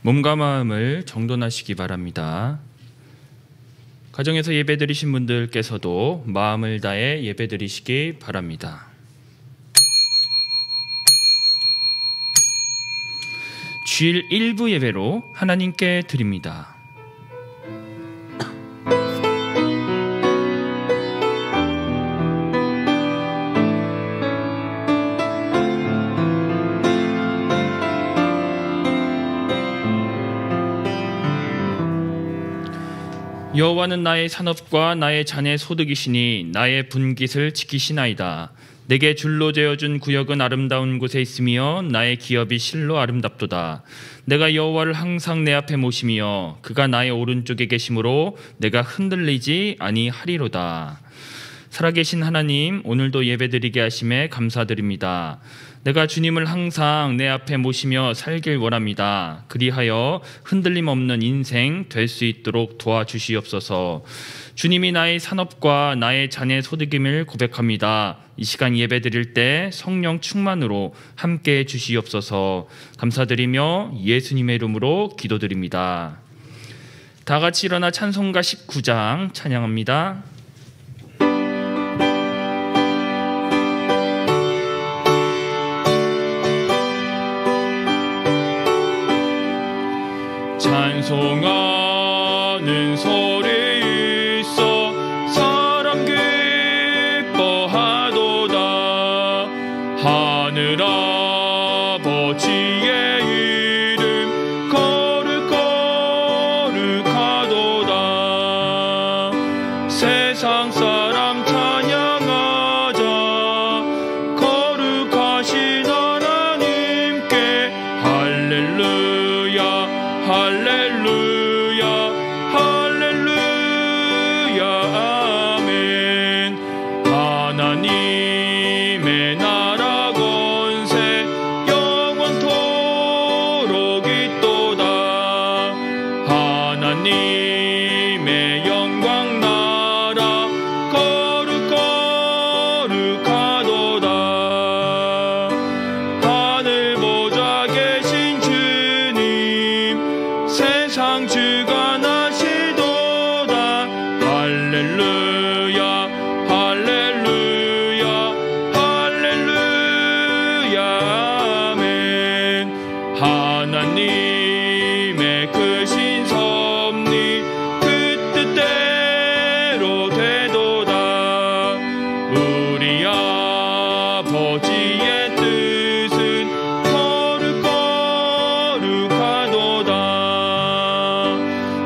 몸과 마음을 정돈하시기 바랍니다. 가정에서 예배드리신 분들께서도 마음을 다해 예배드리시기 바랍니다. 주일 일부 예배로 하나님께 드립니다. 여호와는 나의 산업과 나의 잔의 소득이시니 나의 분깃을 지키시나이다. 내게 줄로 재어준 구역은 아름다운 곳에 있으며 나의 기업이 실로 아름답도다. 내가 여호와를 항상 내 앞에 모시며 그가 나의 오른쪽에 계심으로 내가 흔들리지 아니하리로다. 살아계신 하나님, 오늘도 예배드리게 하심에 감사드립니다. 내가 주님을 항상 내 앞에 모시며 살길 원합니다. 그리하여 흔들림 없는 인생 될 수 있도록 도와주시옵소서. 주님이 나의 산업과 나의 잔의 소득임을 고백합니다. 이 시간 예배드릴 때 성령 충만으로 함께해 주시옵소서. 감사드리며 예수님의 이름으로 기도드립니다. 다 같이 일어나 찬송가 19장 찬양합니다. 찬송하는 소리 있어 사람 기뻐하도다. 하늘 아버지의 이름 거룩하도다. 세상 사람 찬양하자. 거룩하신 하나님께 할렐루야 할렐루야 할렐루야 아멘. 하나님의 나라 권세 영원토록 있도다. 하나님의 영광 나라 거룩하도다. 하늘 보좌 계신 주님 세상 주가 나시도다. 할렐루야 할렐루야 할렐루야 아멘. 하나님의 크신 섭리 그 뜻대로 되도다. 우리 아버지의 뜻은 거룩하도다.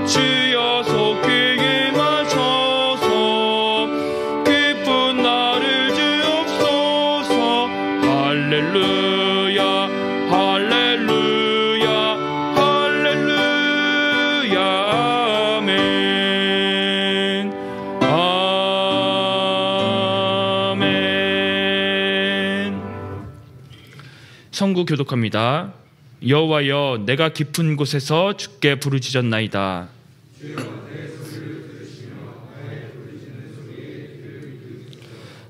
주여 속히 임하소서. 기쁜 나를 주옵소서. 할렐루야 할렐루야 할렐루야 아멘 아멘. 성구 교독합니다. 여호와여, 내가 깊은 곳에서 주께 부르짖었나이다.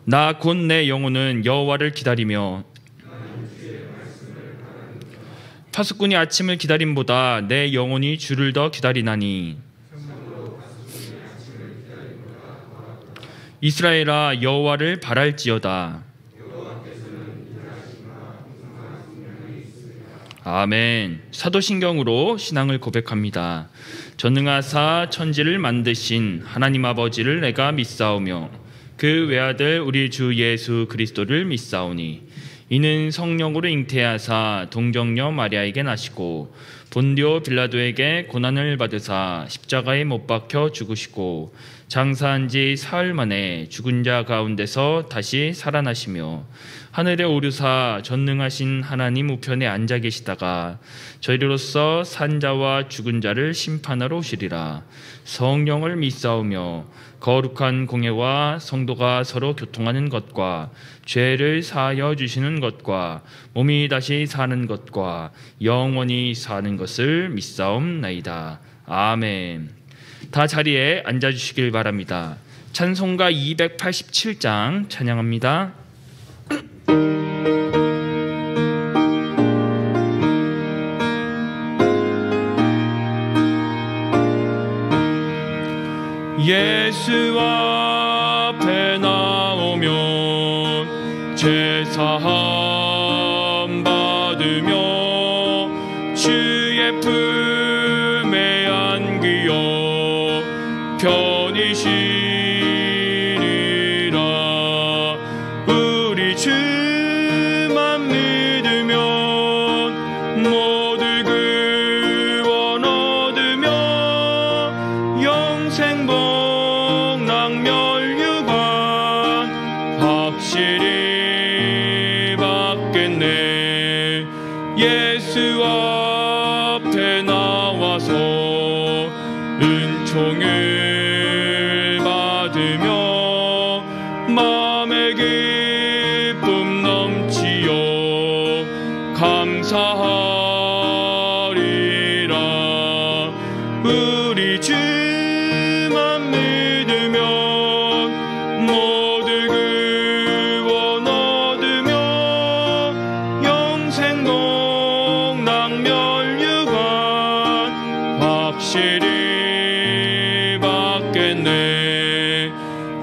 나 곧 내 영혼은 여호와를 기다리며 파수꾼이 아침을 기다림보다 내 영혼이 주를 더 기다리나니. 이스라엘아, 여호와를 바랄지어다. 아멘. 사도신경으로 신앙을 고백합니다. 전능하사 천지를 만드신 하나님 아버지를 내가 믿사오며 그 외아들 우리 주 예수 그리스도를 믿사오니 이는 성령으로 잉태하사 동정녀 마리아에게 나시고 본디오 빌라도에게 고난을 받으사 십자가에 못 박혀 죽으시고 장사한 지 사흘 만에 죽은 자 가운데서 다시 살아나시며 하늘에 오르사 전능하신 하나님 우편에 앉아 계시다가 저희로서 산 자와 죽은 자를 심판하러 오시리라. 성령을 믿사오며 거룩한 공회와 성도가 서로 교통하는 것과 죄를 사하여 주시는 것과 몸이 다시 사는 것과 영원히 사는 것을 믿사옵나이다. 아멘. 다 자리에 앉아주시길 바랍니다. 찬송가 287장 찬양합니다. 예수 앞에 나오면 제사함 받으며 주의 품에 안기어 편히 쉬리라. 우리 주만 믿으면 모두 구원 얻으며 영생 복락 멸류관 확실히 받겠네. 예수 앞에 나와서 은총을 받으며 마음의 기쁨 넘치어 감사하리라. 우리 주만 믿으면 모두 구원 얻으며 영생 복락 멸류관 확실히 받겠네.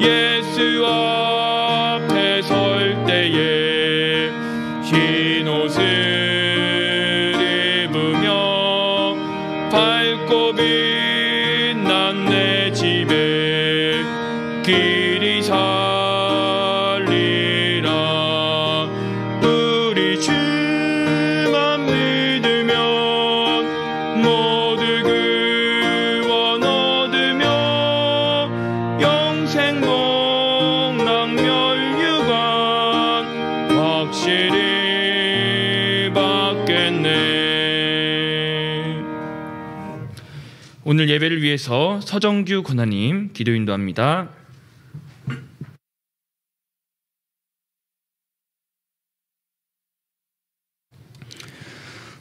예수 앞에 설 때에 흰 옷을 입으며 밝고 빛난 내 집에 길이 살리라. 우리 주만 믿으면 모두 구원 얻으며 영생 복락 멸류관 확실히 받겠네. 오늘 예배를 위해서 서정규 권사님 기도 인도합니다.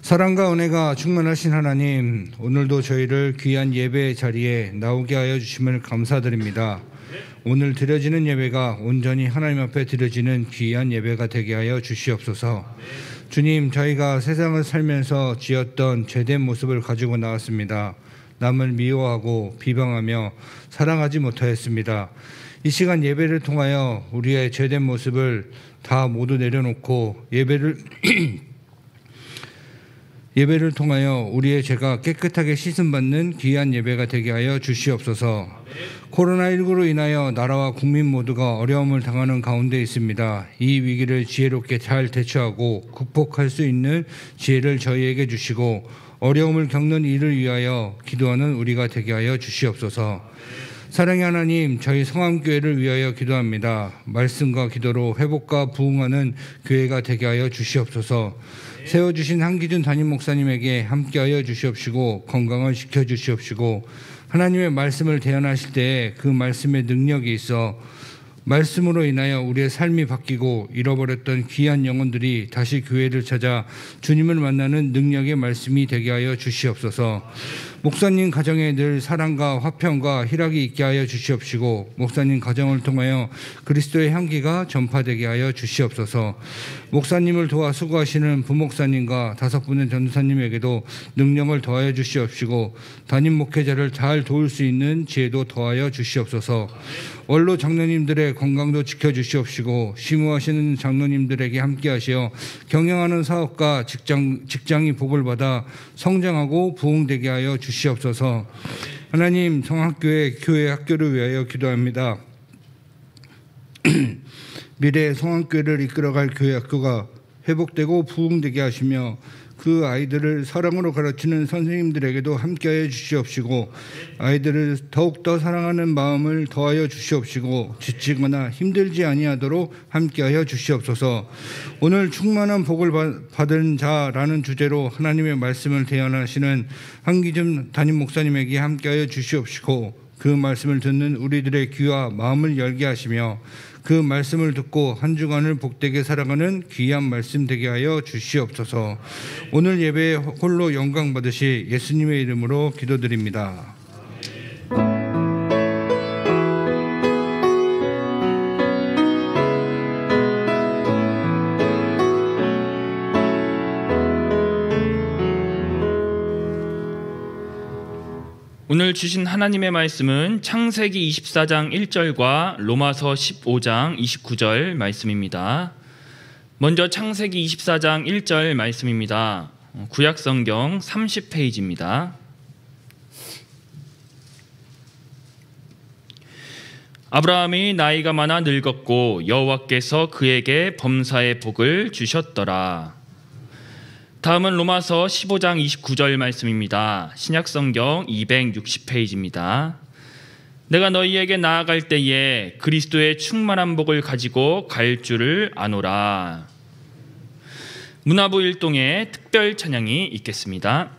사랑과 은혜가 충만하신 하나님, 오늘도 저희를 귀한 예배의 자리에 나오게 하여 주심을 감사드립니다. 오늘 드려지는 예배가 온전히 하나님 앞에 드려지는 귀한 예배가 되게 하여 주시옵소서. 주님, 저희가 세상을 살면서 지었던 죄된 모습을 가지고 나왔습니다. 남을 미워하고 비방하며 사랑하지 못하였습니다. 이 시간 예배를 통하여 우리의 죄된 모습을 다 모두 내려놓고 예배를 통하여 우리의 죄가 깨끗하게 씻음받는 귀한 예배가 되게 하여 주시옵소서. 코로나19로 인하여 나라와 국민 모두가 어려움을 당하는 가운데 있습니다. 이 위기를 지혜롭게 잘 대처하고 극복할 수 있는 지혜를 저희에게 주시고 어려움을 겪는 이를 위하여 기도하는 우리가 되게 하여 주시옵소서. 사랑의 하나님, 저희 성암교회를 위하여 기도합니다. 말씀과 기도로 회복과 부흥하는 교회가 되게 하여 주시옵소서. 세워주신 한기준 담임 목사님에게 함께하여 주시옵시고 건강을 지켜주시옵시고 하나님의 말씀을 대언하실 때에 그 말씀의 능력이 있어 말씀으로 인하여 우리의 삶이 바뀌고 잃어버렸던 귀한 영혼들이 다시 교회를 찾아 주님을 만나는 능력의 말씀이 되게 하여 주시옵소서. 목사님 가정에 늘 사랑과 화평과 희락이 있게 하여 주시옵시고 목사님 가정을 통하여 그리스도의 향기가 전파되게 하여 주시옵소서. 목사님을 도와 수고하시는 부목사님과 5분의 전도사님에게도 능력을 더하여 주시옵시고 담임 목회자를 잘 도울 수 있는 지혜도 더하여 주시옵소서. 원로 장로님들의 건강도 지켜주시옵시고 심우하시는 장로님들에게 함께하시어 경영하는 사업과 직장이 복을 받아 성장하고 부흥되게 하여 주시옵소서. 하나님, 성학교회 교회 학교를 위하여 기도합니다. 미래의 성학교회를 이끌어갈 교회 학교가 회복되고 부흥되게 하시며 그 아이들을 사랑으로 가르치는 선생님들에게도 함께하여 주시옵시고 아이들을 더욱더 사랑하는 마음을 더하여 주시옵시고 지치거나 힘들지 아니하도록 함께하여 주시옵소서. 오늘 충만한 복을 받은 자라는 주제로 하나님의 말씀을 대언하시는 한기준 담임 목사님에게 함께하여 주시옵시고 그 말씀을 듣는 우리들의 귀와 마음을 열게 하시며 그 말씀을 듣고 한 주간을 복되게 살아가는 귀한 말씀 되게 하여 주시옵소서. 오늘 예배에 홀로 영광 받으시 예수님의 이름으로 기도드립니다. 오늘 주신 하나님의 말씀은 창세기 24장 1절과 로마서 15장 29절 말씀입니다. 먼저 창세기 24장 1절 말씀입니다. 구약성경 30페이지입니다. 아브라함이 나이가 많아 늙었고 여호와께서 그에게 범사의 복을 주셨더라. 다음은 로마서 15장 29절 말씀입니다. 신약성경 260페이지입니다. 내가 너희에게 나아갈 때에 그리스도의 충만한 복을 가지고 갈 줄을 아노라. 문화부 일동의 특별 찬양이 있겠습니다.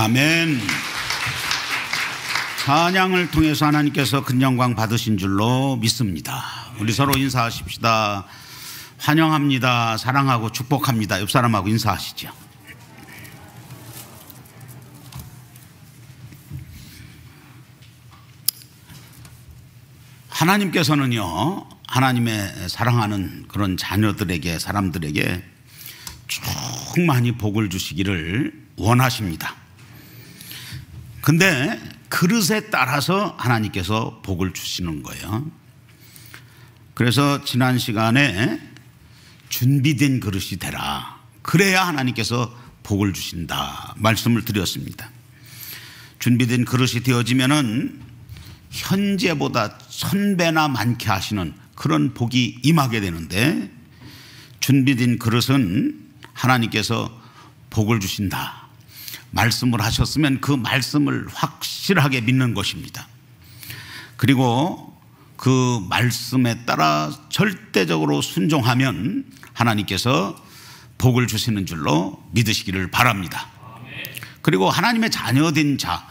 아멘. 찬양을 통해서 하나님께서 큰 영광 받으신 줄로 믿습니다. 우리 서로 인사하십시다. 환영합니다. 사랑하고 축복합니다. 옆 사람하고 인사하시죠. 하나님께서는요, 하나님의 사랑하는 그런 자녀들에게, 사람들에게 충만히 복을 주시기를 원하십니다. 근데 그릇에 따라서 하나님께서 복을 주시는 거예요. 그래서 지난 시간에 준비된 그릇이 되라. 그래야 하나님께서 복을 주신다 말씀을 드렸습니다. 준비된 그릇이 되어지면은 현재보다 1000배나 많게 하시는 그런 복이 임하게 되는데, 준비된 그릇은 하나님께서 복을 주신다 말씀을 하셨으면 그 말씀을 확실하게 믿는 것입니다. 그리고 그 말씀에 따라 절대적으로 순종하면 하나님께서 복을 주시는 줄로 믿으시기를 바랍니다. 그리고 하나님의 자녀된 자,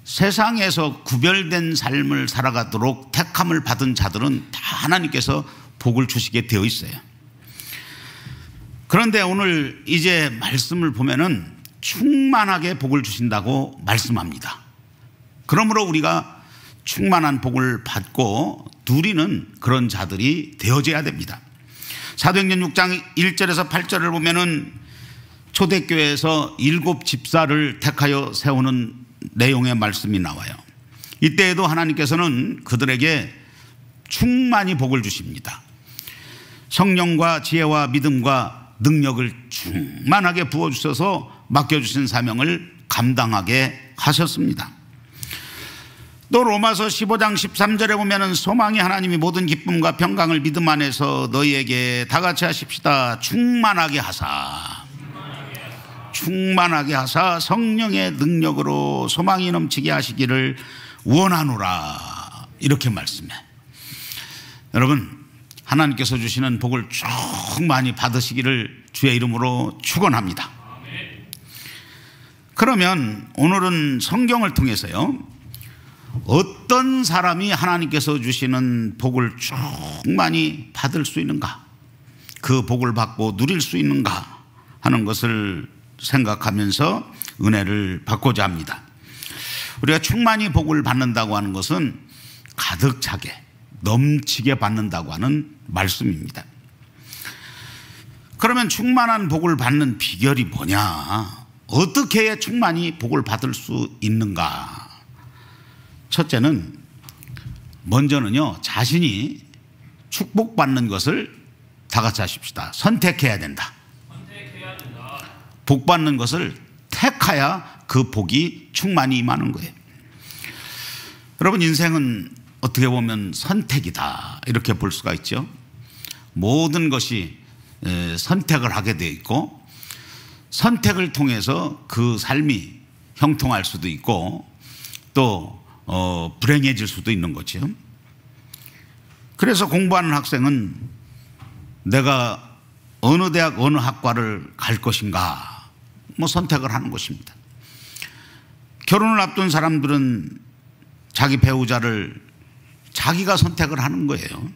세상에서 구별된 삶을 살아가도록 택함을 받은 자들은 다 하나님께서 복을 주시게 되어 있어요. 그런데 오늘 이제 말씀을 보면은 충만하게 복을 주신다고 말씀합니다. 그러므로 우리가 충만한 복을 받고 누리는 그런 자들이 되어져야 됩니다. 사도행전 6장 1절에서 8절을 보면은 초대교회에서 7 집사를 택하여 세우는 내용의 말씀이 나와요. 이때에도 하나님께서는 그들에게 충만히 복을 주십니다. 성령과 지혜와 믿음과 능력을 충만하게 부어주셔서 맡겨주신 사명을 감당하게 하셨습니다. 또 로마서 15장 13절에 보면은 소망이 하나님이 모든 기쁨과 평강을 믿음 안에서 너희에게 다 같이 하십시다. 충만하게 하사 성령의 능력으로 소망이 넘치게 하시기를 원하노라. 이렇게 말씀해. 여러분, 하나님께서 주시는 복을 충만히 받으시기를 주의 이름으로 축원합니다. 그러면 오늘은 성경을 통해서요, 어떤 사람이 하나님께서 주시는 복을 충만히 받을 수 있는가, 그 복을 받고 누릴 수 있는가 하는 것을 생각하면서 은혜를 받고자 합니다. 우리가 충만히 복을 받는다고 하는 것은 가득 차게 넘치게 받는다고 하는 말씀입니다. 그러면 충만한 복을 받는 비결이 뭐냐? 어떻게 해야 충만히 복을 받을 수 있는가? 첫째는, 먼저는요, 자신이 축복받는 것을 다 같이 하십시다. 선택해야 된다. 복 받는 것을 택해야 그 복이 충만히 임하는 거예요. 여러분, 인생은 어떻게 보면 선택이다 이렇게 볼 수가 있죠. 모든 것이 선택을 하게 되어 있고, 선택을 통해서 그 삶이 형통할 수도 있고 또 불행해질 수도 있는 거죠. 그래서 공부하는 학생은 내가 어느 대학 어느 학과를 갈 것인가 선택을 하는 것입니다. 결혼을 앞둔 사람들은 자기 배우자를 자기가 선택을 하는 거예요.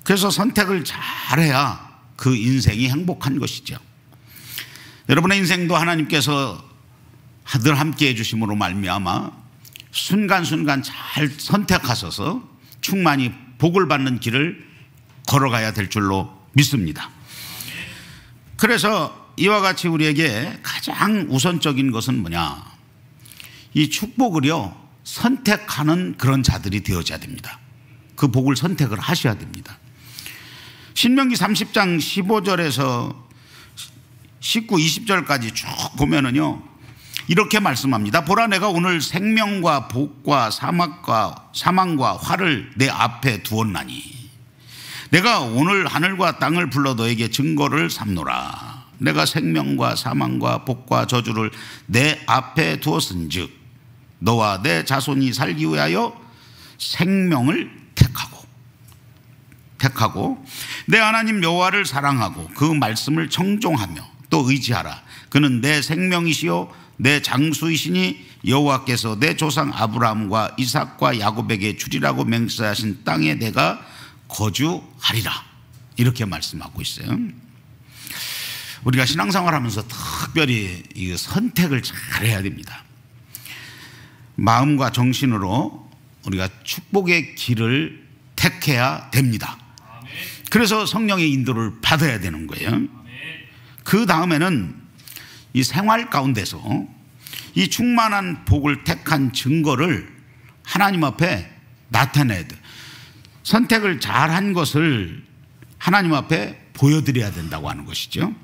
그래서 선택을 잘해야 그 인생이 행복한 것이죠. 여러분의 인생도 하나님께서 늘 함께 해주심으로 말미암아 순간순간 잘 선택하셔서 충만히 복을 받는 길을 걸어가야 될 줄로 믿습니다. 그래서 이와 같이 우리에게 가장 우선적인 것은 뭐냐? 이 축복을요, 선택하는 그런 자들이 되어져야 됩니다. 그 복을 선택을 하셔야 됩니다. 신명기 30장 15절에서 19, 20절까지 쭉 보면은요, 이렇게 말씀합니다. 보라, 내가 오늘 생명과 복과 사망과 화를 내 앞에 두었나니 내가 오늘 하늘과 땅을 불러 너에게 증거를 삼노라. 내가 생명과 사망과 복과 저주를 내 앞에 두었은즉 너와 내 자손이 살기 위하여 생명을 택하고 내 하나님 여호와를 사랑하고 그 말씀을 청종하며 또 의지하라. 그는 내 생명이시요 내 장수이시니 여호와께서 내 조상 아브라함과 이삭과 야곱에게 주리라고 맹세하신 땅에 내가 거주하리라. 이렇게 말씀하고 있어요. 우리가 신앙생활하면서 특별히 이 선택을 잘 해야 됩니다. 마음과 정신으로 우리가 축복의 길을 택해야 됩니다. 그래서 성령의 인도를 받아야 되는 거예요. 그 다음에는 이 생활 가운데서 이 충만한 복을 택한 증거를 하나님 앞에 나타내야 돼. 선택을 잘한 것을 하나님 앞에 보여드려야 된다고 하는 것이죠.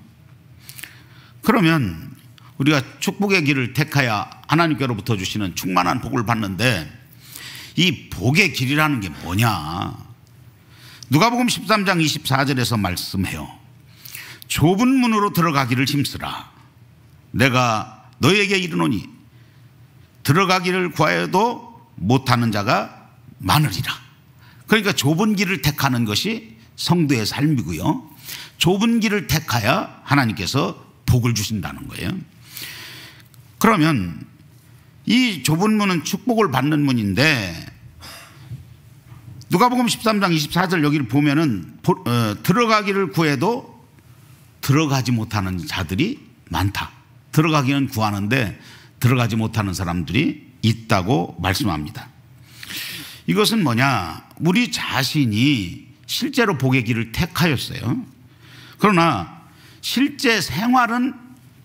그러면 우리가 축복의 길을 택하여 하나님께로부터 주시는 충만한 복을 받는데 이 복의 길이라는 게 뭐냐? 누가복음 13장 24절에서 말씀해요. 좁은 문으로 들어가기를 힘쓰라. 내가 너에게 이르노니 들어가기를 구하여도 못하는 자가 많으리라. 그러니까 좁은 길을 택하는 것이 성도의 삶이고요. 좁은 길을 택하여 하나님께서 복을 주신다는 거예요. 그러면 이 좁은 문은 축복을 받는 문인데 누가복음 13장 24절 여기를 보면은 들어가기를 구해도 들어가지 못하는 자들이 많다. 들어가기는 구하는데 들어가지 못하는 사람들이 있다고 말씀합니다. 이것은 뭐냐? 우리 자신이 실제로 복의 길을 택하였어요. 그러나 실제 생활은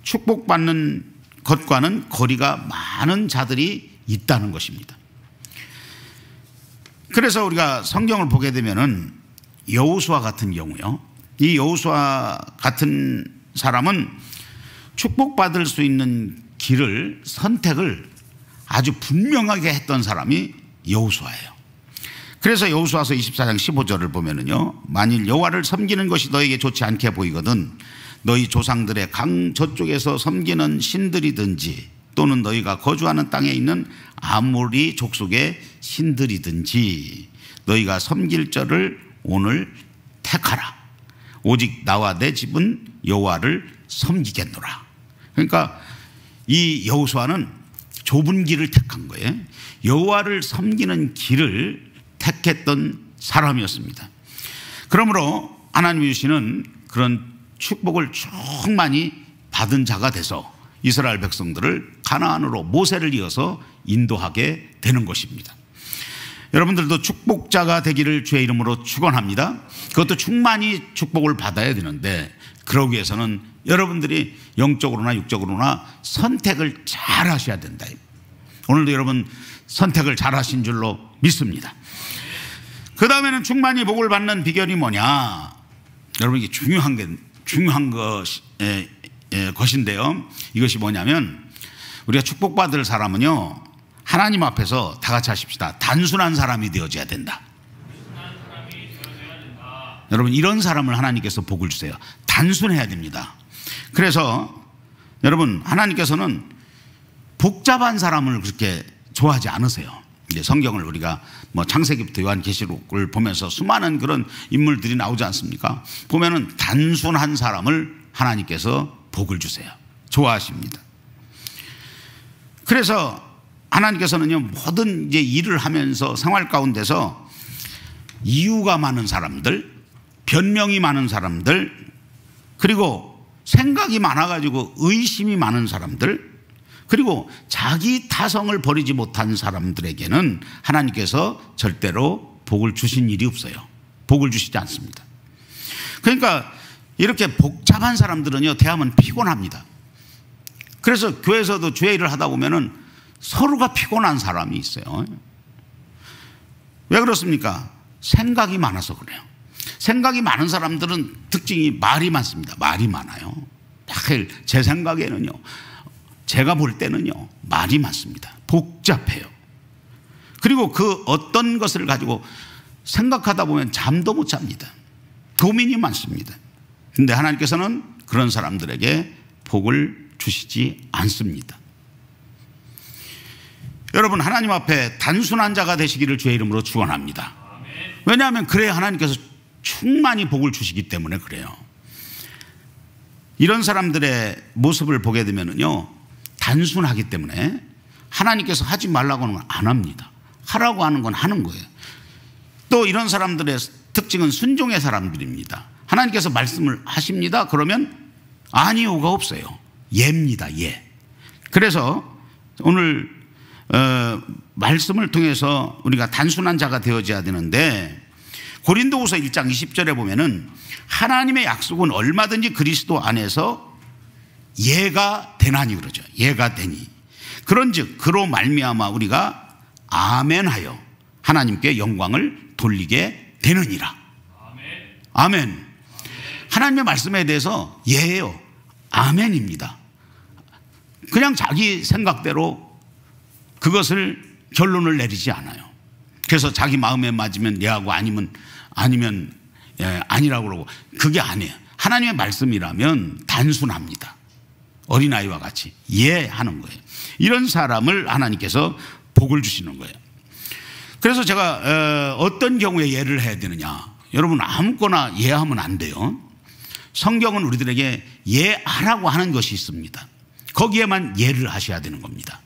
축복받는 것과는 거리가 많은 자들이 있다는 것입니다. 그래서 우리가 성경을 보게 되면은 여호수아 같은 경우요. 이 여호수아 같은 사람은 축복받을 수 있는 길을 선택을 아주 분명하게 했던 사람이 여호수아예요. 그래서 여호수아서 24장 15절을 보면은요. 만일 여호와를 섬기는 것이 너에게 좋지 않게 보이거든 너희 조상들의 강 저쪽에서 섬기는 신들이든지 또는 너희가 거주하는 땅에 있는 아모리 족속의 신들이든지 너희가 섬길 자를 오늘 택하라. 오직 나와 내 집은 여호와를 섬기겠노라. 그러니까 이 여호수아는 좁은 길을 택한 거예요. 여호와를 섬기는 길을 택했던 사람이었습니다. 그러므로 하나님이 주시는 그런 축복을 충만히 받은 자가 돼서 이스라엘 백성들을 가나안으로 모세를 이어서 인도하게 되는 것입니다. 여러분들도 축복자가 되기를 주의 이름으로 축원합니다. 그것도 충만히 축복을 받아야 되는데 그러기 위해서는 여러분들이 영적으로나 육적으로나 선택을 잘 하셔야 된다. 오늘도 여러분 선택을 잘 하신 줄로 믿습니다. 그 다음에는 충만히 복을 받는 비결이 뭐냐? 여러분 이게 중요한 것인데요. 이것이 뭐냐면 우리가 축복받을 사람은요. 하나님 앞에서 다 같이 하십시다. 단순한 사람이 되어져야 된다. 여러분 이런 사람을 하나님께서 복을 주세요. 단순해야 됩니다. 그래서 여러분 하나님께서는 복잡한 사람을 그렇게 좋아하지 않으세요. 이제 성경을 우리가 뭐 창세기부터 요한계시록을 보면서 수많은 그런 인물들이 나오지 않습니까? 보면은 단순한 사람을 하나님께서 복을 주세요. 좋아하십니다. 그래서 하나님께서는요 모든 이제 일을 하면서 생활 가운데서 이유가 많은 사람들, 변명이 많은 사람들, 그리고 생각이 많아가지고 의심이 많은 사람들, 그리고 자기 타성을 버리지 못한 사람들에게는 하나님께서 절대로 복을 주신 일이 없어요. 복을 주시지 않습니다. 그러니까 이렇게 복잡한 사람들은요 대하면 피곤합니다. 그래서 교회에서도 주의 일을 하다 보면은 서로가 피곤한 사람이 있어요. 왜 그렇습니까? 생각이 많아서 그래요. 생각이 많은 사람들은 특징이 말이 많습니다. 말이 많아요. 제 생각에는요, 제가 볼 때는요, 말이 많습니다. 복잡해요. 그리고 그 어떤 것을 가지고 생각하다 보면 잠도 못 잡니다. 고민이 많습니다. 근데 하나님께서는 그런 사람들에게 복을 주시지 않습니다. 여러분 하나님 앞에 단순한 자가 되시기를 주의 이름으로 축원합니다. 왜냐하면 그래야 하나님께서 충만히 복을 주시기 때문에 그래요. 이런 사람들의 모습을 보게 되면요 단순하기 때문에 하나님께서 하지 말라고 하는 건 안 합니다. 하라고 하는 건 하는 거예요. 또 이런 사람들의 특징은 순종의 사람들입니다. 하나님께서 말씀을 하십니다. 그러면 아니오가 없어요. 예입니다. 예. 그래서 오늘 말씀을 통해서 우리가 단순한 자가 되어져야 되는데, 고린도후서 1장 20절에 보면은 하나님의 약속은 얼마든지 그리스도 안에서 예가 되나니 그러죠. 예가 되니. 그런즉 그로 말미암아 우리가 아멘하여 하나님께 영광을 돌리게 되느니라. 아멘. 하나님의 말씀에 대해서 예예요. 아멘입니다. 그냥 자기 생각대로 그것을 결론을 내리지 않아요. 그래서 자기 마음에 맞으면 예하고 아니면 예, 아니라고 그러고, 그게 아니에요. 하나님의 말씀이라면 단순합니다. 어린아이와 같이 예하는 거예요. 이런 사람을 하나님께서 복을 주시는 거예요. 그래서 제가 어떤 경우에 예를 해야 되느냐, 여러분 아무거나 예하면 안 돼요. 성경은 우리들에게 예하라고 하는 것이 있습니다. 거기에만 예를 하셔야 되는 겁니다.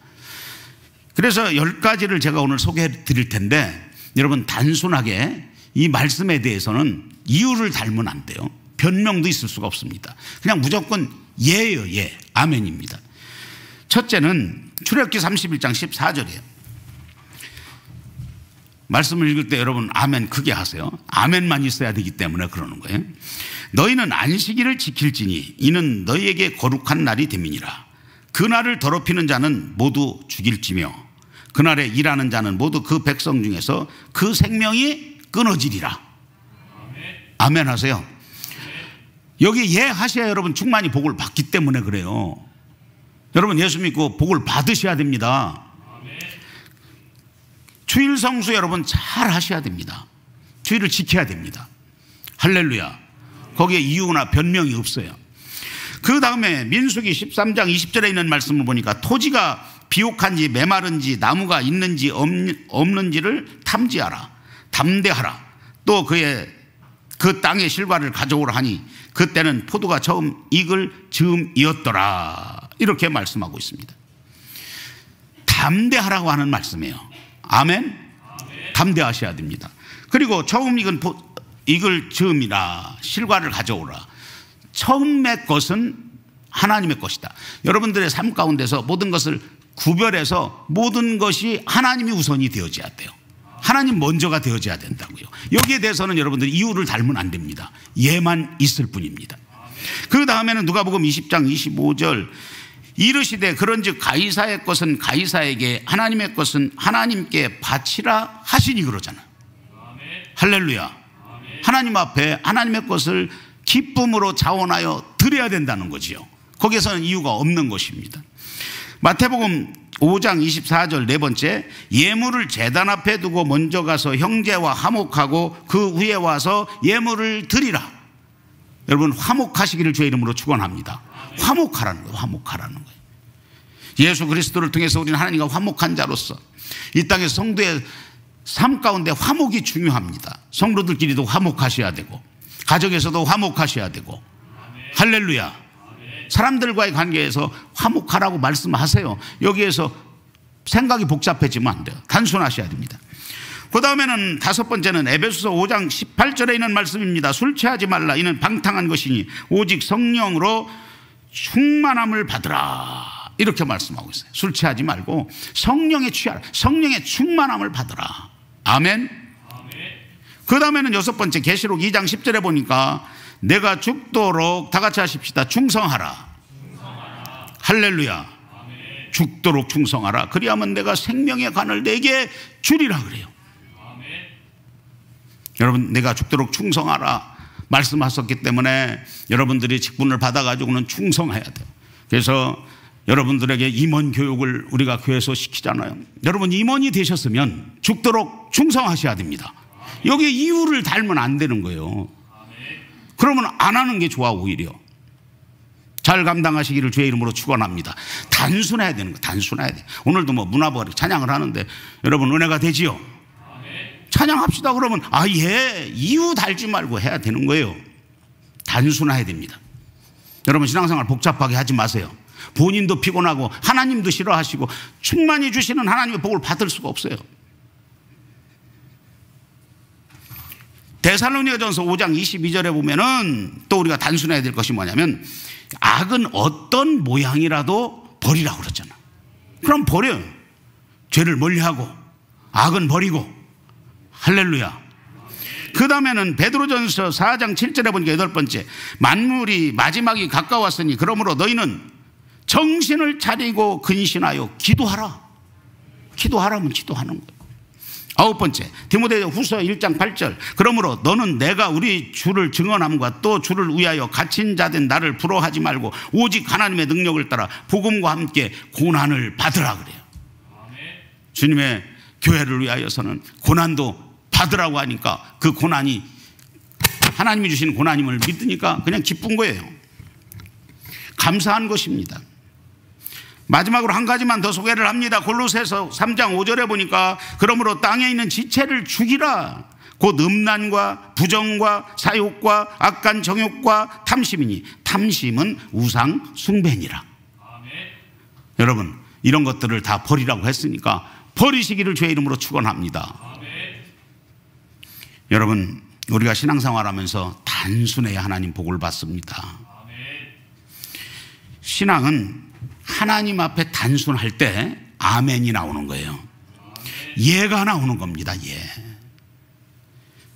그래서 10가지를 제가 오늘 소개해 드릴 텐데, 여러분 단순하게 이 말씀에 대해서는 이유를 달면 안 돼요. 변명도 있을 수가 없습니다. 그냥 무조건 예예요. 예. 아멘입니다. 첫째는 출애굽기 31장 14절이에요. 말씀을 읽을 때 여러분 아멘 크게 하세요. 아멘만 있어야 되기 때문에 그러는 거예요. 너희는 안식일을 지킬지니 이는 너희에게 거룩한 날이 됨이니라. 그날을 더럽히는 자는 모두 죽일지며 그날에 일하는 자는 모두 그 백성 중에서 그 생명이 끊어지리라. 아멘 하세요. 여기 예 하셔야 여러분 충만히 복을 받기 때문에 그래요. 여러분 예수 믿고 복을 받으셔야 됩니다. 주일 성수 여러분 잘 하셔야 됩니다. 주일을 지켜야 됩니다. 할렐루야. 거기에 이유나 변명이 없어요. 그 다음에 민수기 13장 20절에 있는 말씀을 보니까 토지가 비옥한지 메마른지 나무가 있는지 없는지를 탐지하라. 담대하라. 또 그 땅의 실과를 가져오라 하니 그때는 포도가 처음 익을 즈음이었더라. 이렇게 말씀하고 있습니다. 담대하라고 하는 말씀이에요. 아멘? 담대하셔야 됩니다. 그리고 처음 익을 즈음이라 실과를 가져오라. 처음의 것은 하나님의 것이다. 여러분들의 삶 가운데서 모든 것을 구별해서 모든 것이 하나님이 우선이 되어져야 돼요. 하나님 먼저가 되어져야 된다고요. 여기에 대해서는 여러분들이 이유를 달면 안 됩니다. 예만 있을 뿐입니다. 그 다음에는 누가복음 20장 25절 이르시되 그런즉 가이사의 것은 가이사에게 하나님의 것은 하나님께 바치라 하시니 그러잖아요. 할렐루야. 하나님 앞에 하나님의 것을 기쁨으로 자원하여 드려야 된다는 거지요. 거기에서는 이유가 없는 것입니다. 마태복음 5장 24절 네 번째 예물을 제단 앞에 두고 먼저 가서 형제와 화목하고 그 후에 와서 예물을 드리라. 여러분 화목하시기를 주의 이름으로 축원합니다. 화목하라는 거예요. 화목하라는 거예요. 예수 그리스도를 통해서 우리는 하나님과 화목한 자로서 이 땅에서 성도의 삶 가운데 화목이 중요합니다. 성도들끼리도 화목하셔야 되고 가정에서도 화목하셔야 되고 할렐루야. 사람들과의 관계에서 화목하라고 말씀하세요. 여기에서 생각이 복잡해지면 안 돼요. 단순하셔야 됩니다. 그 다음에는 다섯 번째는 에베소서 5장 18절에 있는 말씀입니다. 술 취하지 말라. 이는 방탕한 것이니 오직 성령으로 충만함을 받으라. 이렇게 말씀하고 있어요. 술 취하지 말고 성령에 취하라. 성령의 충만함을 받으라. 아멘. 그 다음에는 여섯 번째 계시록 2장 10절에 보니까 내가 죽도록 다 같이 하십시다. 충성하라. 할렐루야. 죽도록 충성하라. 그리하면 내가 생명의 관을 내게 주리라 그래요. 여러분 내가 죽도록 충성하라 말씀하셨기 때문에 여러분들이 직분을 받아가지고는 충성해야 돼요. 그래서 여러분들에게 임원 교육을 우리가 교회에서 시키잖아요. 여러분 임원이 되셨으면 죽도록 충성하셔야 됩니다. 여기에 이유를 달면 안 되는 거예요. 그러면 안 하는 게 좋아. 오히려 잘 감당하시기를 주의 이름으로 축원합니다. 단순해야 되는 거. 단순해야 돼. 오늘도 뭐 문화부활 찬양을 하는데 여러분 은혜가 되지요. 찬양합시다 그러면 예 이유 달지 말고 해야 되는 거예요. 단순해야 됩니다. 여러분 신앙생활 복잡하게 하지 마세요. 본인도 피곤하고 하나님도 싫어하시고 충만히 주시는 하나님의 복을 받을 수가 없어요. 데살로니가전서 5장 22절에 보면은 또 우리가 단순해야 될 것이 뭐냐면 악은 어떤 모양이라도 버리라고 그러잖아. 그럼 버려요. 죄를 멀리하고 악은 버리고. 할렐루야. 그 다음에는 베드로전서 4장 7절에 보니까 8번째, 만물이 마지막이 가까웠으니 그러므로 너희는 정신을 차리고 근신하여 기도하라. 기도하라면 기도하는 거예요. 9번째, 디모데후서 1장 8절, 그러므로 너는 내가 우리 주를 증언함과 또 주를 위하여 갇힌 자된 나를 부러워하지 말고 오직 하나님의 능력을 따라 복음과 함께 고난을 받으라 그래요. 주님의 교회를 위하여서는 고난도 받으라고 하니까 그 고난이 하나님이 주신 고난임을 믿으니까 그냥 기쁜 거예요. 감사한 것입니다. 마지막으로 한 가지만 더 소개를 합니다. 골로새서 3장 5절에 보니까 그러므로 땅에 있는 지체를 죽이라. 곧 음란과 부정과 사욕과 악한 정욕과 탐심이니 탐심은 우상 숭배니라. 여러분, 이런 것들을 다 버리라고 했으니까 버리시기를 주의 이름으로 축원합니다. 여러분, 우리가 신앙생활하면서 단순해야 하나님 복을 받습니다. 신앙은 하나님 앞에 단순할 때 아멘이 나오는 거예요. 예가 나오는 겁니다. 예.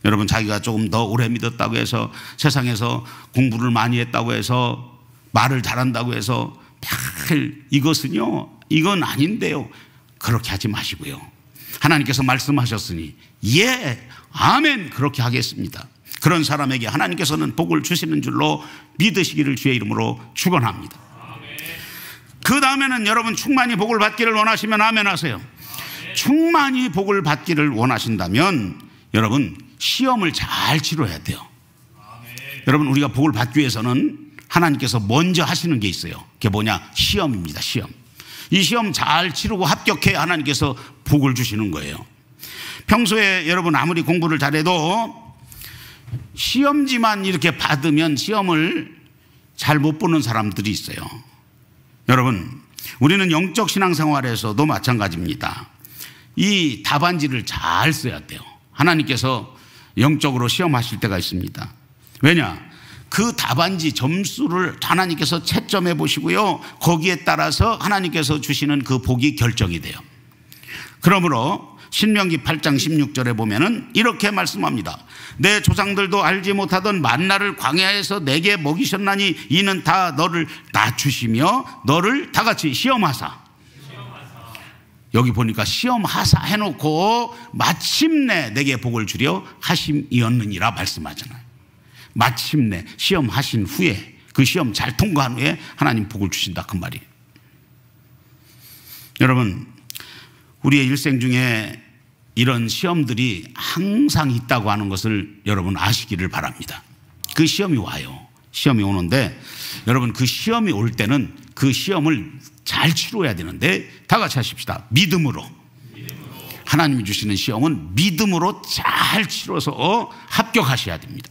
여러분, 자기가 조금 더 오래 믿었다고 해서, 세상에서 공부를 많이 했다고 해서, 말을 잘한다고 해서 이것은요, 이건 아닌데요, 그렇게 하지 마시고요. 하나님께서 말씀하셨으니 예, 아멘, 그렇게 하겠습니다. 그런 사람에게 하나님께서는 복을 주시는 줄로 믿으시기를 주의 이름으로 축원합니다. 그 다음에는 여러분, 충만히 복을 받기를 원하시면 아멘 하세요. 충만히 복을 받기를 원하신다면 여러분, 시험을 잘 치러야 돼요. 여러분, 우리가 복을 받기 위해서는 하나님께서 먼저 하시는 게 있어요. 그게 뭐냐? 시험입니다. 시험. 이 시험 잘 치르고 합격해야 하나님께서 복을 주시는 거예요. 평소에 여러분 아무리 공부를 잘해도 시험지만 이렇게 받으면 시험을 잘 못 보는 사람들이 있어요. 여러분, 우리는 영적 신앙생활에서도 마찬가지입니다. 이 답안지를 잘 써야 돼요. 하나님께서 영적으로 시험하실 때가 있습니다. 왜냐? 그 답안지 점수를 하나님께서 채점해 보시고요, 거기에 따라서 하나님께서 주시는 그 복이 결정이 돼요. 그러므로 신명기 8장 16절에 보면은 이렇게 말씀합니다. 내 조상들도 알지 못하던 만나를 광야에서 내게 먹이셨나니 이는 다 너를 낮추시며 너를 다 같이 시험하사. 여기 보니까 시험하사 해놓고 마침내 내게 복을 주려 하심이었느니라 말씀하잖아요. 마침내 시험하신 후에, 그 시험 잘 통과한 후에 하나님 복을 주신다, 그 말이에요. 여러분, 우리의 일생 중에 이런 시험들이 항상 있다고 하는 것을 여러분 아시기를 바랍니다. 그 시험이 와요. 시험이 오는데 여러분, 그 시험이 올 때는 그 시험을 잘 치러야 되는데 다 같이 하십시다. 믿음으로. 하나님이 주시는 시험은 믿음으로 잘 치러서 합격하셔야 됩니다.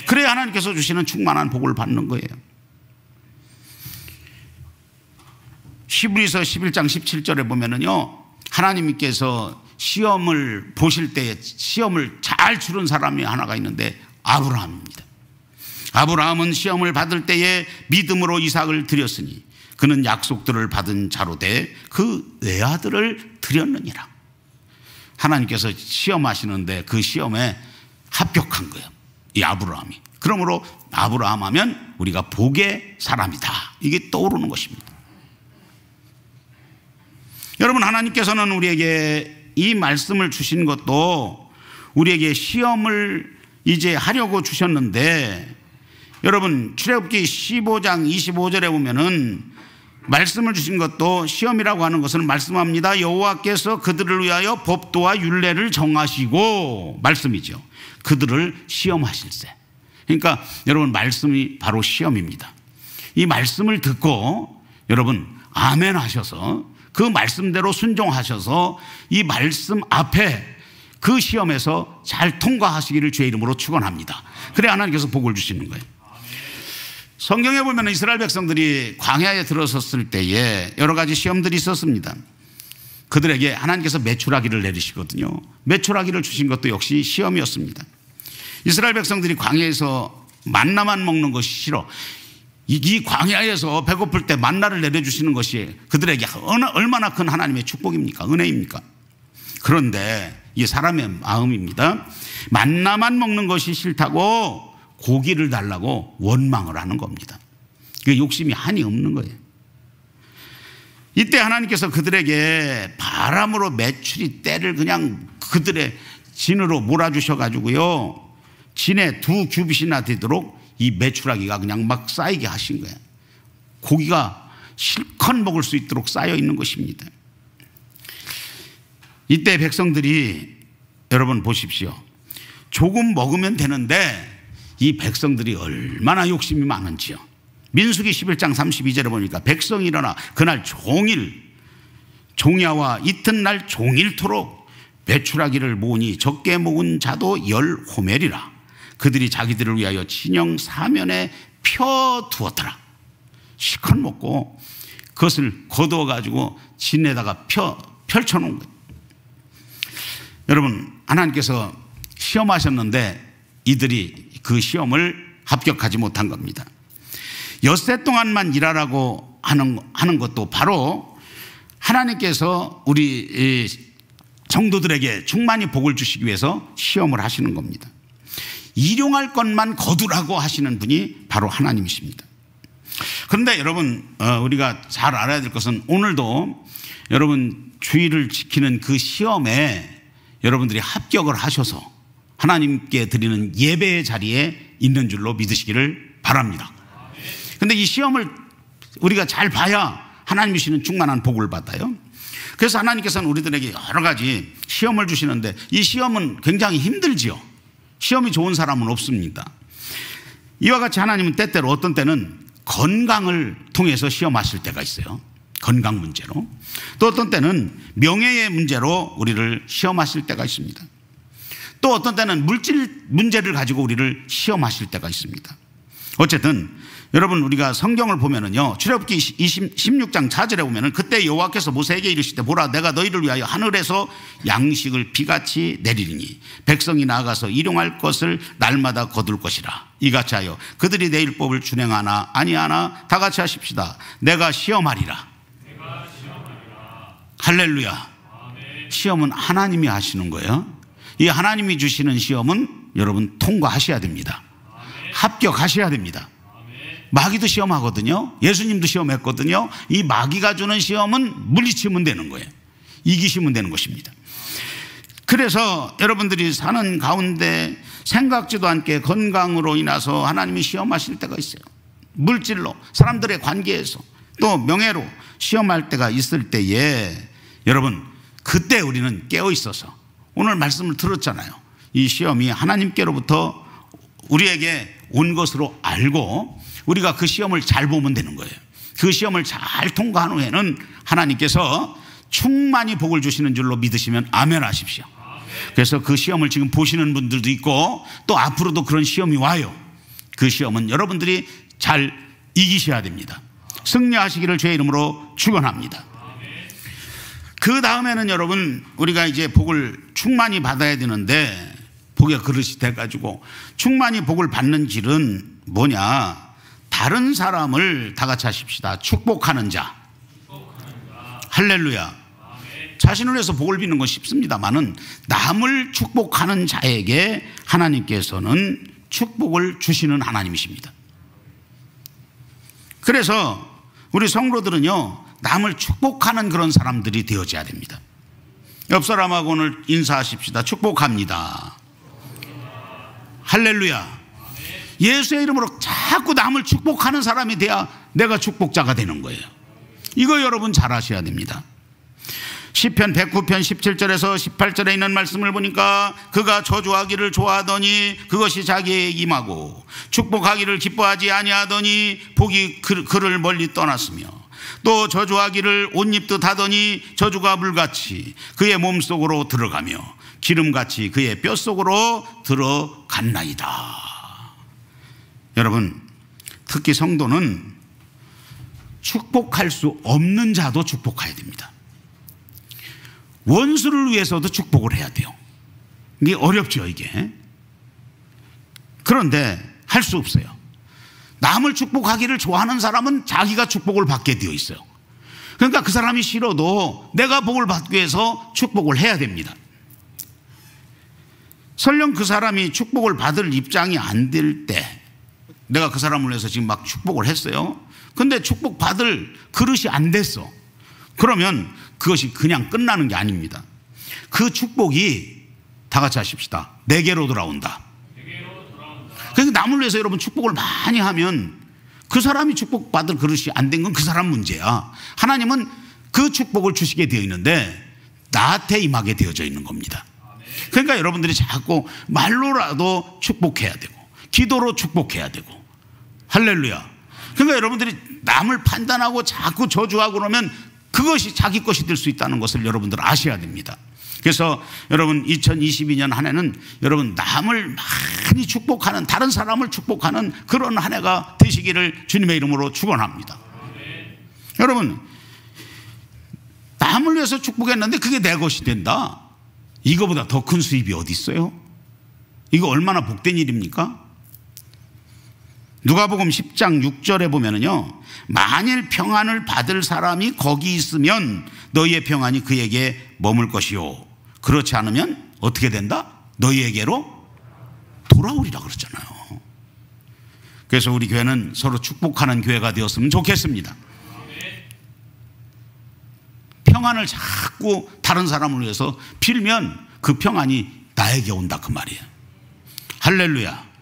그래야 하나님께서 주시는 충만한 복을 받는 거예요. 히브리서 11장 17절에 보면은요, 하나님께서 시험을 보실 때 시험을 잘 치른 사람이 하나가 있는데 아브라함입니다. 아브라함은 시험을 받을 때에 믿음으로 이삭을 드렸으니 그는 약속들을 받은 자로 돼 그 외아들을 드렸느니라. 하나님께서 시험하시는데 그 시험에 합격한 거예요, 이 아브라함이. 그러므로 아브라함 하면 우리가 복의 사람이다, 이게 떠오르는 것입니다. 여러분, 하나님께서는 우리에게 이 말씀을 주신 것도 우리에게 시험을 이제 하려고 주셨는데, 여러분 출애굽기 15장 25절에 보면은 말씀을 주신 것도 시험이라고 하는 것을 말씀합니다. 여호와께서 그들을 위하여 법도와 율례를 정하시고, 말씀이죠. 그들을 시험하실세. 그러니까 여러분, 말씀이 바로 시험입니다. 이 말씀을 듣고 여러분 아멘 하셔서 그 말씀대로 순종하셔서 이 말씀 앞에 그 시험에서 잘 통과하시기를 주의 이름으로 축원합니다. 그래 하나님께서 복을 주시는 거예요. 성경에 보면 이스라엘 백성들이 광야에 들어섰을 때에 여러 가지 시험들이 있었습니다. 그들에게 하나님께서 메추라기를 내리시거든요. 메추라기를 주신 것도 역시 시험이었습니다. 이스라엘 백성들이 광야에서 만나만 먹는 것이 싫어, 이 광야에서 배고플 때 만나를 내려주시는 것이 그들에게 얼마나 큰 하나님의 축복입니까? 은혜입니까? 그런데 이게 사람의 마음입니다. 만나만 먹는 것이 싫다고 고기를 달라고 원망을 하는 겁니다. 그 욕심이 한이 없는 거예요. 이때 하나님께서 그들에게 바람으로 메추리 떼를 그냥 그들의 진으로 몰아주셔가지고요, 진에 2규빗이나 되도록 이 메추라기가 그냥 막 쌓이게 하신 거예요. 고기가 실컷 먹을 수 있도록 쌓여 있는 것입니다. 이때 백성들이, 여러분 보십시오, 조금 먹으면 되는데 이 백성들이 얼마나 욕심이 많은지요. 민수기 11장 32절에 보니까 백성이 일어나 그날 종일 종야와 이튿날 종일토록 메추라기를 모으니 적게 모은 자도 10호멜이라. 그들이 자기들을 위하여 진영 사면에 펴두었더라. 실컷 먹고 그것을 거두어 가지고 진에다가 펼쳐놓은 거예요. 여러분, 하나님께서 시험하셨는데 이들이 그 시험을 합격하지 못한 겁니다. 엿새 동안만 일하라고 하는 것도 바로 하나님께서 우리 성도들에게 충만히 복을 주시기 위해서 시험을 하시는 겁니다. 일용할 것만 거두라고 하시는 분이 바로 하나님이십니다. 그런데 여러분, 우리가 잘 알아야 될 것은 오늘도 여러분 주의를 지키는 그 시험에 여러분들이 합격을 하셔서 하나님께 드리는 예배의 자리에 있는 줄로 믿으시기를 바랍니다. 그런데 이 시험을 우리가 잘 봐야 하나님이 주시는 충만한 복을 받아요. 그래서 하나님께서는 우리들에게 여러 가지 시험을 주시는데 이 시험은 굉장히 힘들지요. 시험이 좋은 사람은 없습니다. 이와 같이 하나님은 때때로 어떤 때는 건강을 통해서 시험하실 때가 있어요. 건강 문제로. 또 어떤 때는 명예의 문제로 우리를 시험하실 때가 있습니다. 또 어떤 때는 물질 문제를 가지고 우리를 시험하실 때가 있습니다. 어쨌든 여러분, 우리가 성경을 보면은요, 출애굽기 16장 4절에 보면은 그때 여호와께서 모세에게 이르시되 보라, 내가 너희를 위하여 하늘에서 양식을 비같이 내리리니 백성이 나아가서 일용할 것을 날마다 거둘 것이라. 이같이 하여 그들이 내 율법을 준행하나 아니하나 다 같이 하십시다. 내가 시험하리라. 할렐루야. 시험은 하나님이 하시는 거예요. 이 하나님이 주시는 시험은 여러분 통과하셔야 됩니다. 합격하셔야 됩니다. 마귀도 시험하거든요. 예수님도 시험했거든요. 이 마귀가 주는 시험은 물리치면 되는 거예요. 이기시면 되는 것입니다. 그래서 여러분들이 사는 가운데 생각지도 않게 건강으로 인해서 하나님이 시험하실 때가 있어요. 물질로, 사람들의 관계에서, 또 명예로 시험할 때가 있을 때에 여러분, 그때 우리는 깨어 있어서 오늘 말씀을 들었잖아요. 이 시험이 하나님께로부터 우리에게 온 것으로 알고 우리가 그 시험을 잘 보면 되는 거예요. 그 시험을 잘 통과한 후에는 하나님께서 충만히 복을 주시는 줄로 믿으시면 아멘 하십시오. 그래서 그 시험을 지금 보시는 분들도 있고 또 앞으로도 그런 시험이 와요. 그 시험은 여러분들이 잘 이기셔야 됩니다. 승리하시기를 주의 이름으로 축원합니다. 그 다음에는 여러분, 우리가 이제 복을 충만히 받아야 되는데 복의 그릇이 돼가지고 충만히 복을 받는 길은 뭐냐? 다른 사람을 다 같이 하십시다. 축복하는 자. 할렐루야. 자신을 위해서 복을 비는 건 쉽습니다만은 남을 축복하는 자에게 하나님께서는 축복을 주시는 하나님이십니다. 그래서 우리 성도들은요, 남을 축복하는 그런 사람들이 되어져야 됩니다. 옆 사람하고 오늘 인사하십시다. 축복합니다. 할렐루야. 예수의 이름으로 자꾸 남을 축복하는 사람이 돼야 내가 축복자가 되는 거예요. 이거 여러분 잘 아셔야 됩니다. 시편 109편 17절에서 18절에 있는 말씀을 보니까 그가 저주하기를 좋아하더니 그것이 자기에게 임하고 축복하기를 기뻐하지 아니하더니 복이 그를 멀리 떠났으며 또 저주하기를 옷 입듯 하더니 저주가 물같이 그의 몸속으로 들어가며 기름같이 그의 뼛속으로 들어갔나이다. 여러분, 특히 성도는 축복할 수 없는 자도 축복해야 됩니다. 원수를 위해서도 축복을 해야 돼요. 이게 어렵죠, 이게. 그런데 할 수 없어요. 남을 축복하기를 좋아하는 사람은 자기가 축복을 받게 되어 있어요. 그러니까 그 사람이 싫어도 내가 복을 받기 위해서 축복을 해야 됩니다. 설령 그 사람이 축복을 받을 입장이 안 될 때 내가 그 사람을 위해서 지금 막 축복을 했어요. 근데 축복 받을 그릇이 안 됐어. 그러면 그것이 그냥 끝나는 게 아닙니다. 그 축복이 다 같이 하십시다. 내게로 돌아온다. 그러니까 남을 위해서 여러분 축복을 많이 하면 그 사람이 축복받을 그릇이 안 된 건 그 사람 문제야. 하나님은 그 축복을 주시게 되어 있는데 나한테 임하게 되어져 있는 겁니다. 그러니까 여러분들이 자꾸 말로라도 축복해야 되고 기도로 축복해야 되고 할렐루야. 그러니까 여러분들이 남을 판단하고 자꾸 저주하고 그러면 그것이 자기 것이 될 수 있다는 것을 여러분들 아셔야 됩니다. 그래서 여러분 2022년 한 해는 여러분 남을 많이 축복하는, 다른 사람을 축복하는 그런 한 해가 되시기를 주님의 이름으로 축원합니다. 여러분 남을 위해서 축복했는데 그게 내 것이 된다. 이거보다 더 큰 수입이 어디 있어요? 이거 얼마나 복된 일입니까? 누가복음 10장 6절에 보면은요, 만일 평안을 받을 사람이 거기 있으면 너희의 평안이 그에게 머물 것이요, 그렇지 않으면 어떻게 된다? 너희에게로 돌아오리라 그랬잖아요. 그래서 우리 교회는 서로 축복하는 교회가 되었으면 좋겠습니다. 평안을 자꾸 다른 사람을 위해서 빌면 그 평안이 나에게 온다 그 말이에요. 할렐루야.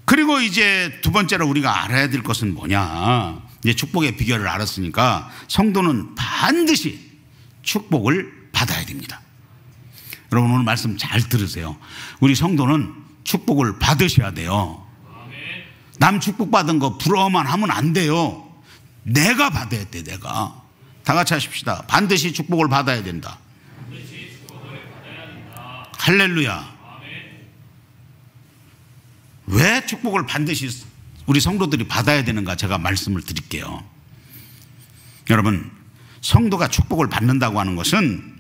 그리고 이제 두 번째로 우리가 알아야 될 것은 뭐냐, 이제 축복의 비결을 알았으니까 성도는 반드시 축복을 받아야 됩니다. 여러분 오늘 말씀 잘 들으세요. 우리 성도는 축복을 받으셔야 돼요. 남 축복받은 거 부러워만 하면 안 돼요. 내가 받아야 돼. 내가. 다 같이 하십시다. 반드시 축복을 받아야 된다. 할렐루야. 왜 축복을 반드시 우리 성도들이 받아야 되는가 제가 말씀을 드릴게요. 여러분 성도가 축복을 받는다고 하는 것은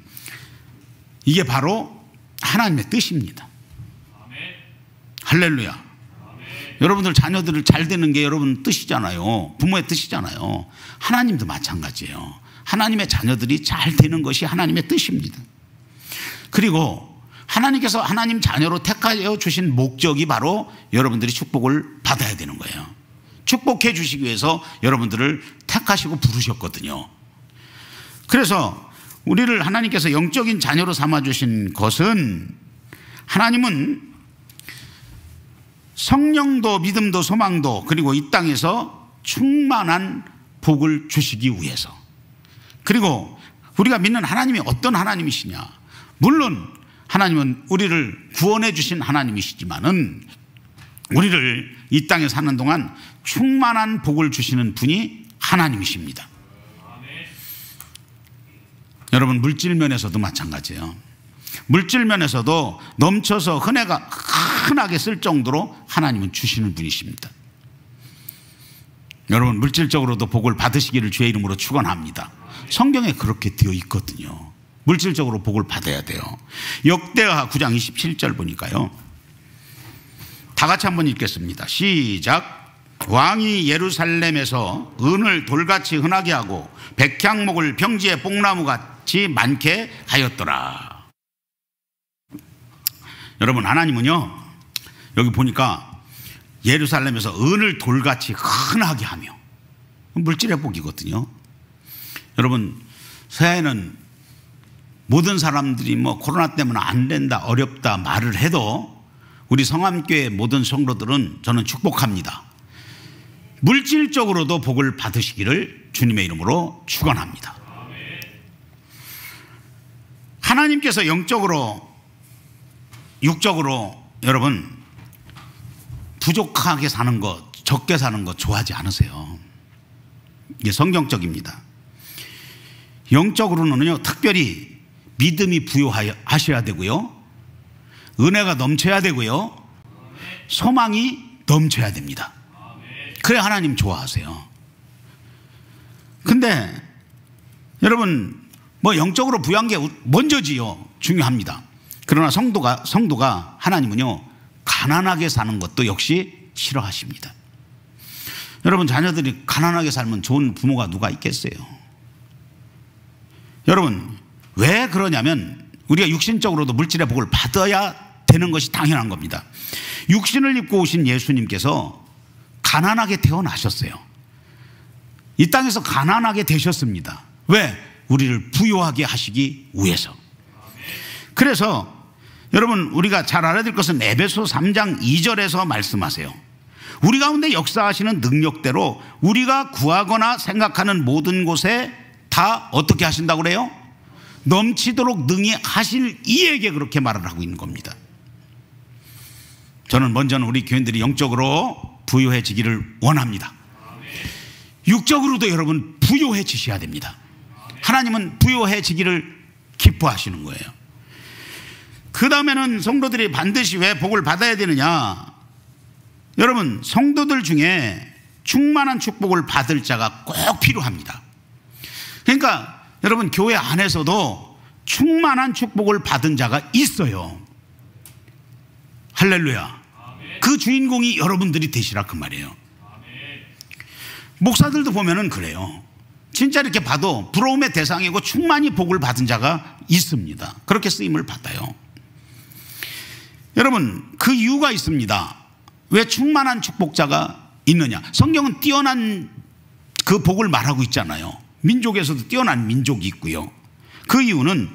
이게 바로 하나님의 뜻입니다. 할렐루야. 여러분들 자녀들을 잘 되는 게 여러분 뜻이잖아요. 부모의 뜻이잖아요. 하나님도 마찬가지예요. 하나님의 자녀들이 잘 되는 것이 하나님의 뜻입니다. 그리고 하나님께서 하나님 자녀로 택하여 주신 목적이 바로 여러분들이 축복을 받아야 되는 거예요. 축복해 주시기 위해서 여러분들을 택하시고 부르셨거든요. 그래서 우리를 하나님께서 영적인 자녀로 삼아 주신 것은, 하나님은 성령도 믿음도 소망도 그리고 이 땅에서 충만한 복을 주시기 위해서, 그리고 우리가 믿는 하나님이 어떤 하나님이시냐, 물론 하나님은 우리를 구원해 주신 하나님이시지만은 우리를 이 땅에 사는 동안 충만한 복을 주시는 분이 하나님이십니다. 여러분 물질 면에서도 마찬가지예요. 물질 면에서도 넘쳐서 흔하게 쓸 정도로 하나님은 주시는 분이십니다. 여러분 물질적으로도 복을 받으시기를 주의 이름으로 축원합니다. 성경에 그렇게 되어 있거든요. 물질적으로 복을 받아야 돼요. 역대하 9장 27절 보니까요, 다 같이 한번 읽겠습니다. 시작. 왕이 예루살렘에서 은을 돌같이 흔하게 하고 백향목을 병지에 뽕나무같이 많게 하였더라. 여러분 하나님은요, 여기 보니까 예루살렘에서 은을 돌같이 흔하게 하며, 물질의 복이거든요. 여러분 새해에는 모든 사람들이 뭐 코로나 때문에 안 된다, 어렵다 말을 해도 우리 성함교회 모든 성도들은 저는 축복합니다. 물질적으로도 복을 받으시기를 주님의 이름으로 축원합니다. 하나님께서 영적으로 육적으로 여러분 부족하게 사는 것, 적게 사는 것 좋아하지 않으세요. 이게 성경적입니다. 영적으로는요, 특별히 믿음이 부요하셔야 되고요, 은혜가 넘쳐야 되고요, 소망이 넘쳐야 됩니다. 그래야 하나님 좋아하세요. 근데 여러분 뭐 영적으로 부유한 게 먼저지요. 중요합니다. 그러나 성도가 하나님은요 가난하게 사는 것도 역시 싫어하십니다. 여러분, 자녀들이 가난하게 살면 좋은 부모가 누가 있겠어요? 여러분, 왜 그러냐면 우리가 육신적으로도 물질의 복을 받아야 되는 것이 당연한 겁니다. 육신을 입고 오신 예수님께서 가난하게 태어나셨어요. 이 땅에서 가난하게 되셨습니다. 왜? 우리를 부유하게 하시기 위해서. 그래서 여러분, 우리가 잘 알아야 될 것은 에베소 3장 2절에서 말씀하세요. 우리 가운데 역사하시는 능력대로 우리가 구하거나 생각하는 모든 곳에 다 어떻게 하신다고 그래요? 넘치도록 능히 하실 이에게 그렇게 말을 하고 있는 겁니다. 저는 먼저는 우리 교인들이 영적으로 부유해지기를 원합니다. 육적으로도 여러분 부유해지셔야 됩니다. 하나님은 부유해지기를 기뻐하시는 거예요. 그 다음에는 성도들이 반드시 왜 복을 받아야 되느냐? 여러분, 성도들 중에 충만한 축복을 받을 자가 꼭 필요합니다. 그러니까 여러분, 교회 안에서도 충만한 축복을 받은 자가 있어요. 할렐루야. 그 주인공이 여러분들이 되시라 그 말이에요. 목사들도 보면은 그래요. 진짜 이렇게 봐도 부러움의 대상이고 충만히 복을 받은 자가 있습니다. 그렇게 쓰임을 받아요. 여러분, 그 이유가 있습니다. 왜 충만한 축복자가 있느냐? 성경은 뛰어난 그 복을 말하고 있잖아요. 민족에서도 뛰어난 민족이 있고요. 그 이유는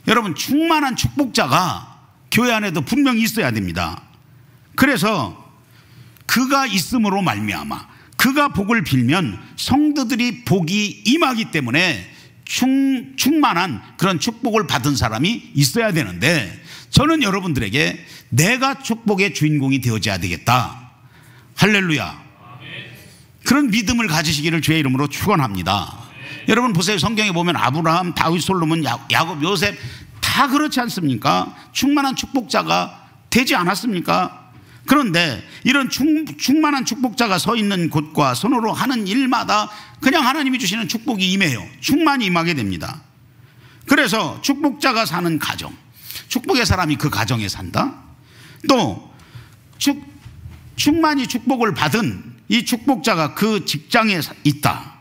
여러분, 충만한 축복자가 교회 안에도 분명히 있어야 됩니다. 그래서 그가 있음으로 말미암아 그가 복을 빌면 성도들이 복이 임하기 때문에 충만한 그런 축복을 받은 사람이 있어야 되는데, 저는 여러분들에게 내가 축복의 주인공이 되어져야 되겠다. 할렐루야. 그런 믿음을 가지시기를 주의 이름으로 축원합니다. 여러분 보세요. 성경에 보면 아브라함, 다윗, 솔로몬, 야곱, 요셉 다 그렇지 않습니까? 충만한 축복자가 되지 않았습니까? 그런데 이런 충만한 축복자가 서 있는 곳과 손으로 하는 일마다 그냥 하나님이 주시는 축복이 임해요. 충만히 임하게 됩니다. 그래서 축복자가 사는 가정, 축복의 사람이 그 가정에 산다. 또 충만히 축복을 받은 이 축복자가 그 직장에 있다.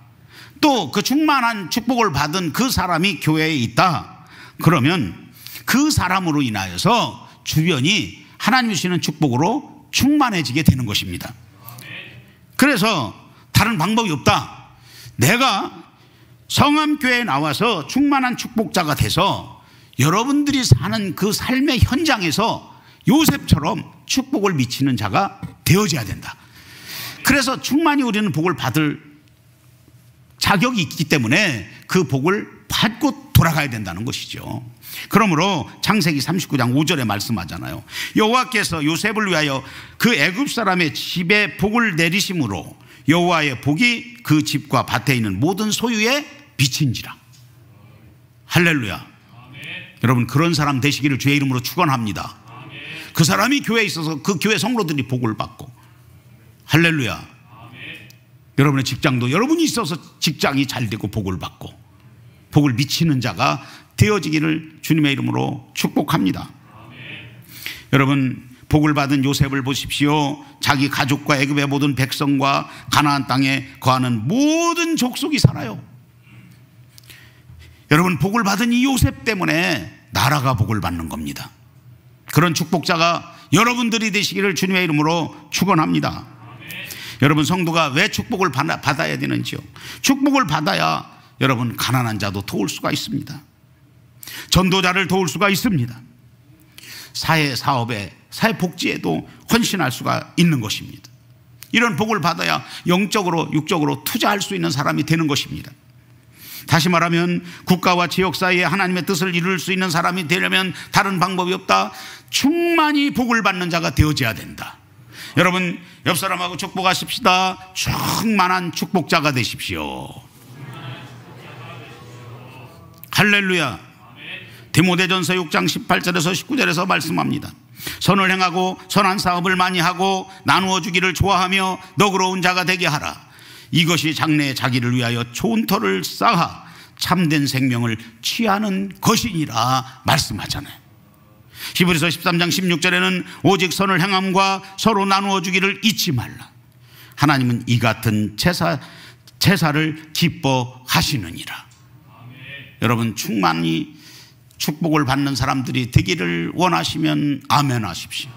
또 그 충만한 축복을 받은 그 사람이 교회에 있다. 그러면 그 사람으로 인하여서 주변이 하나님이 주시는 축복으로 충만해지게 되는 것입니다. 그래서 다른 방법이 없다. 내가 성암교회에 나와서 충만한 축복자가 돼서 여러분들이 사는 그 삶의 현장에서 요셉처럼 축복을 미치는 자가 되어져야 된다. 그래서 충만히 우리는 복을 받을 자격이 있기 때문에 그 복을 받고 돌아가야 된다는 것이죠. 그러므로 창세기 39장 5절에 말씀하잖아요. 여호와께서 요셉을 위하여 그 애굽 사람의 집에 복을 내리심으로 여호와의 복이 그 집과 밭에 있는 모든 소유에 비친지라. 할렐루야. 아멘. 여러분, 그런 사람 되시기를 주의 이름으로 축원합니다. 아멘. 그 사람이 교회에 있어서 그 교회 성도들이 복을 받고. 할렐루야. 아멘. 여러분의 직장도 여러분이 있어서 직장이 잘 되고 복을 받고 복을 미치는 자가 되어지기를 주님의 이름으로 축복합니다. 아멘. 여러분, 복을 받은 요셉을 보십시오. 자기 가족과 애굽의 모든 백성과 가나안 땅에 거하는 모든 족속이 살아요. 여러분, 복을 받은 이 요셉 때문에 나라가 복을 받는 겁니다. 그런 축복자가 여러분들이 되시기를 주님의 이름으로 축원합니다. 여러분, 성도가 왜 축복을 받아야 되는지요? 축복을 받아야 여러분 가난한 자도 도울 수가 있습니다. 전도자를 도울 수가 있습니다. 사회 사업에, 사회 복지에도 헌신할 수가 있는 것입니다. 이런 복을 받아야 영적으로 육적으로 투자할 수 있는 사람이 되는 것입니다. 다시 말하면 국가와 지역 사이에 하나님의 뜻을 이룰 수 있는 사람이 되려면 다른 방법이 없다. 충만히 복을 받는 자가 되어져야 된다. 여러분, 옆 사람하고 축복하십시다. 충만한 축복자가 되십시오. 할렐루야. 디모데전서 6장 18절에서 19절에서 말씀합니다. 선을 행하고 선한 사업을 많이 하고 나누어 주기를 좋아하며 너그러운 자가 되게 하라. 이것이 장래에 자기를 위하여 좋은 터를 쌓아 참된 생명을 취하는 것이니라 말씀하잖아요. 히브리서 13장 16절에는 오직 선을 행함과 서로 나누어 주기를 잊지 말라. 하나님은 이 같은 제사를 기뻐하시느니라. 여러분, 충만히 축복을 받는 사람들이 되기를 원하시면 아멘 하십시오.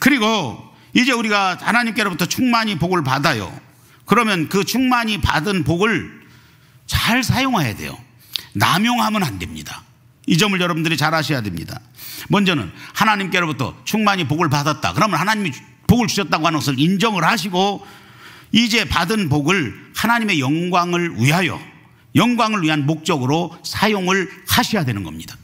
그리고 이제 우리가 하나님께로부터 충만히 복을 받아요. 그러면 그 충만히 받은 복을 잘 사용해야 돼요. 남용하면 안 됩니다. 이 점을 여러분들이 잘 아셔야 됩니다. 먼저는 하나님께로부터 충만히 복을 받았다. 그러면 하나님이 복을 주셨다고 하는 것을 인정을 하시고 이제 받은 복을 하나님의 영광을 위하여, 영광을 위한 목적으로 사용을 하셔야 되는 겁니다.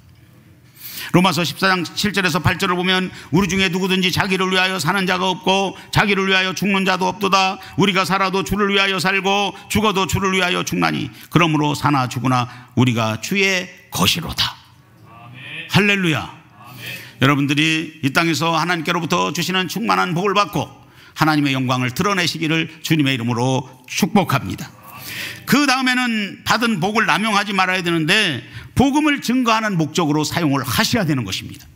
로마서 14장 7절에서 8절을 보면 우리 중에 누구든지 자기를 위하여 사는 자가 없고 자기를 위하여 죽는 자도 없도다. 우리가 살아도 주를 위하여 살고 죽어도 주를 위하여 죽나니 그러므로 사나 죽으나 우리가 주의 것이로다. 아멘. 할렐루야. 아멘. 여러분들이 이 땅에서 하나님께로부터 주시는 충만한 복을 받고 하나님의 영광을 드러내시기를 주님의 이름으로 축복합니다. 그 다음에는 받은 복을 남용하지 말아야 되는데 복음을 증거하는 목적으로 사용을 하셔야 되는 것입니다.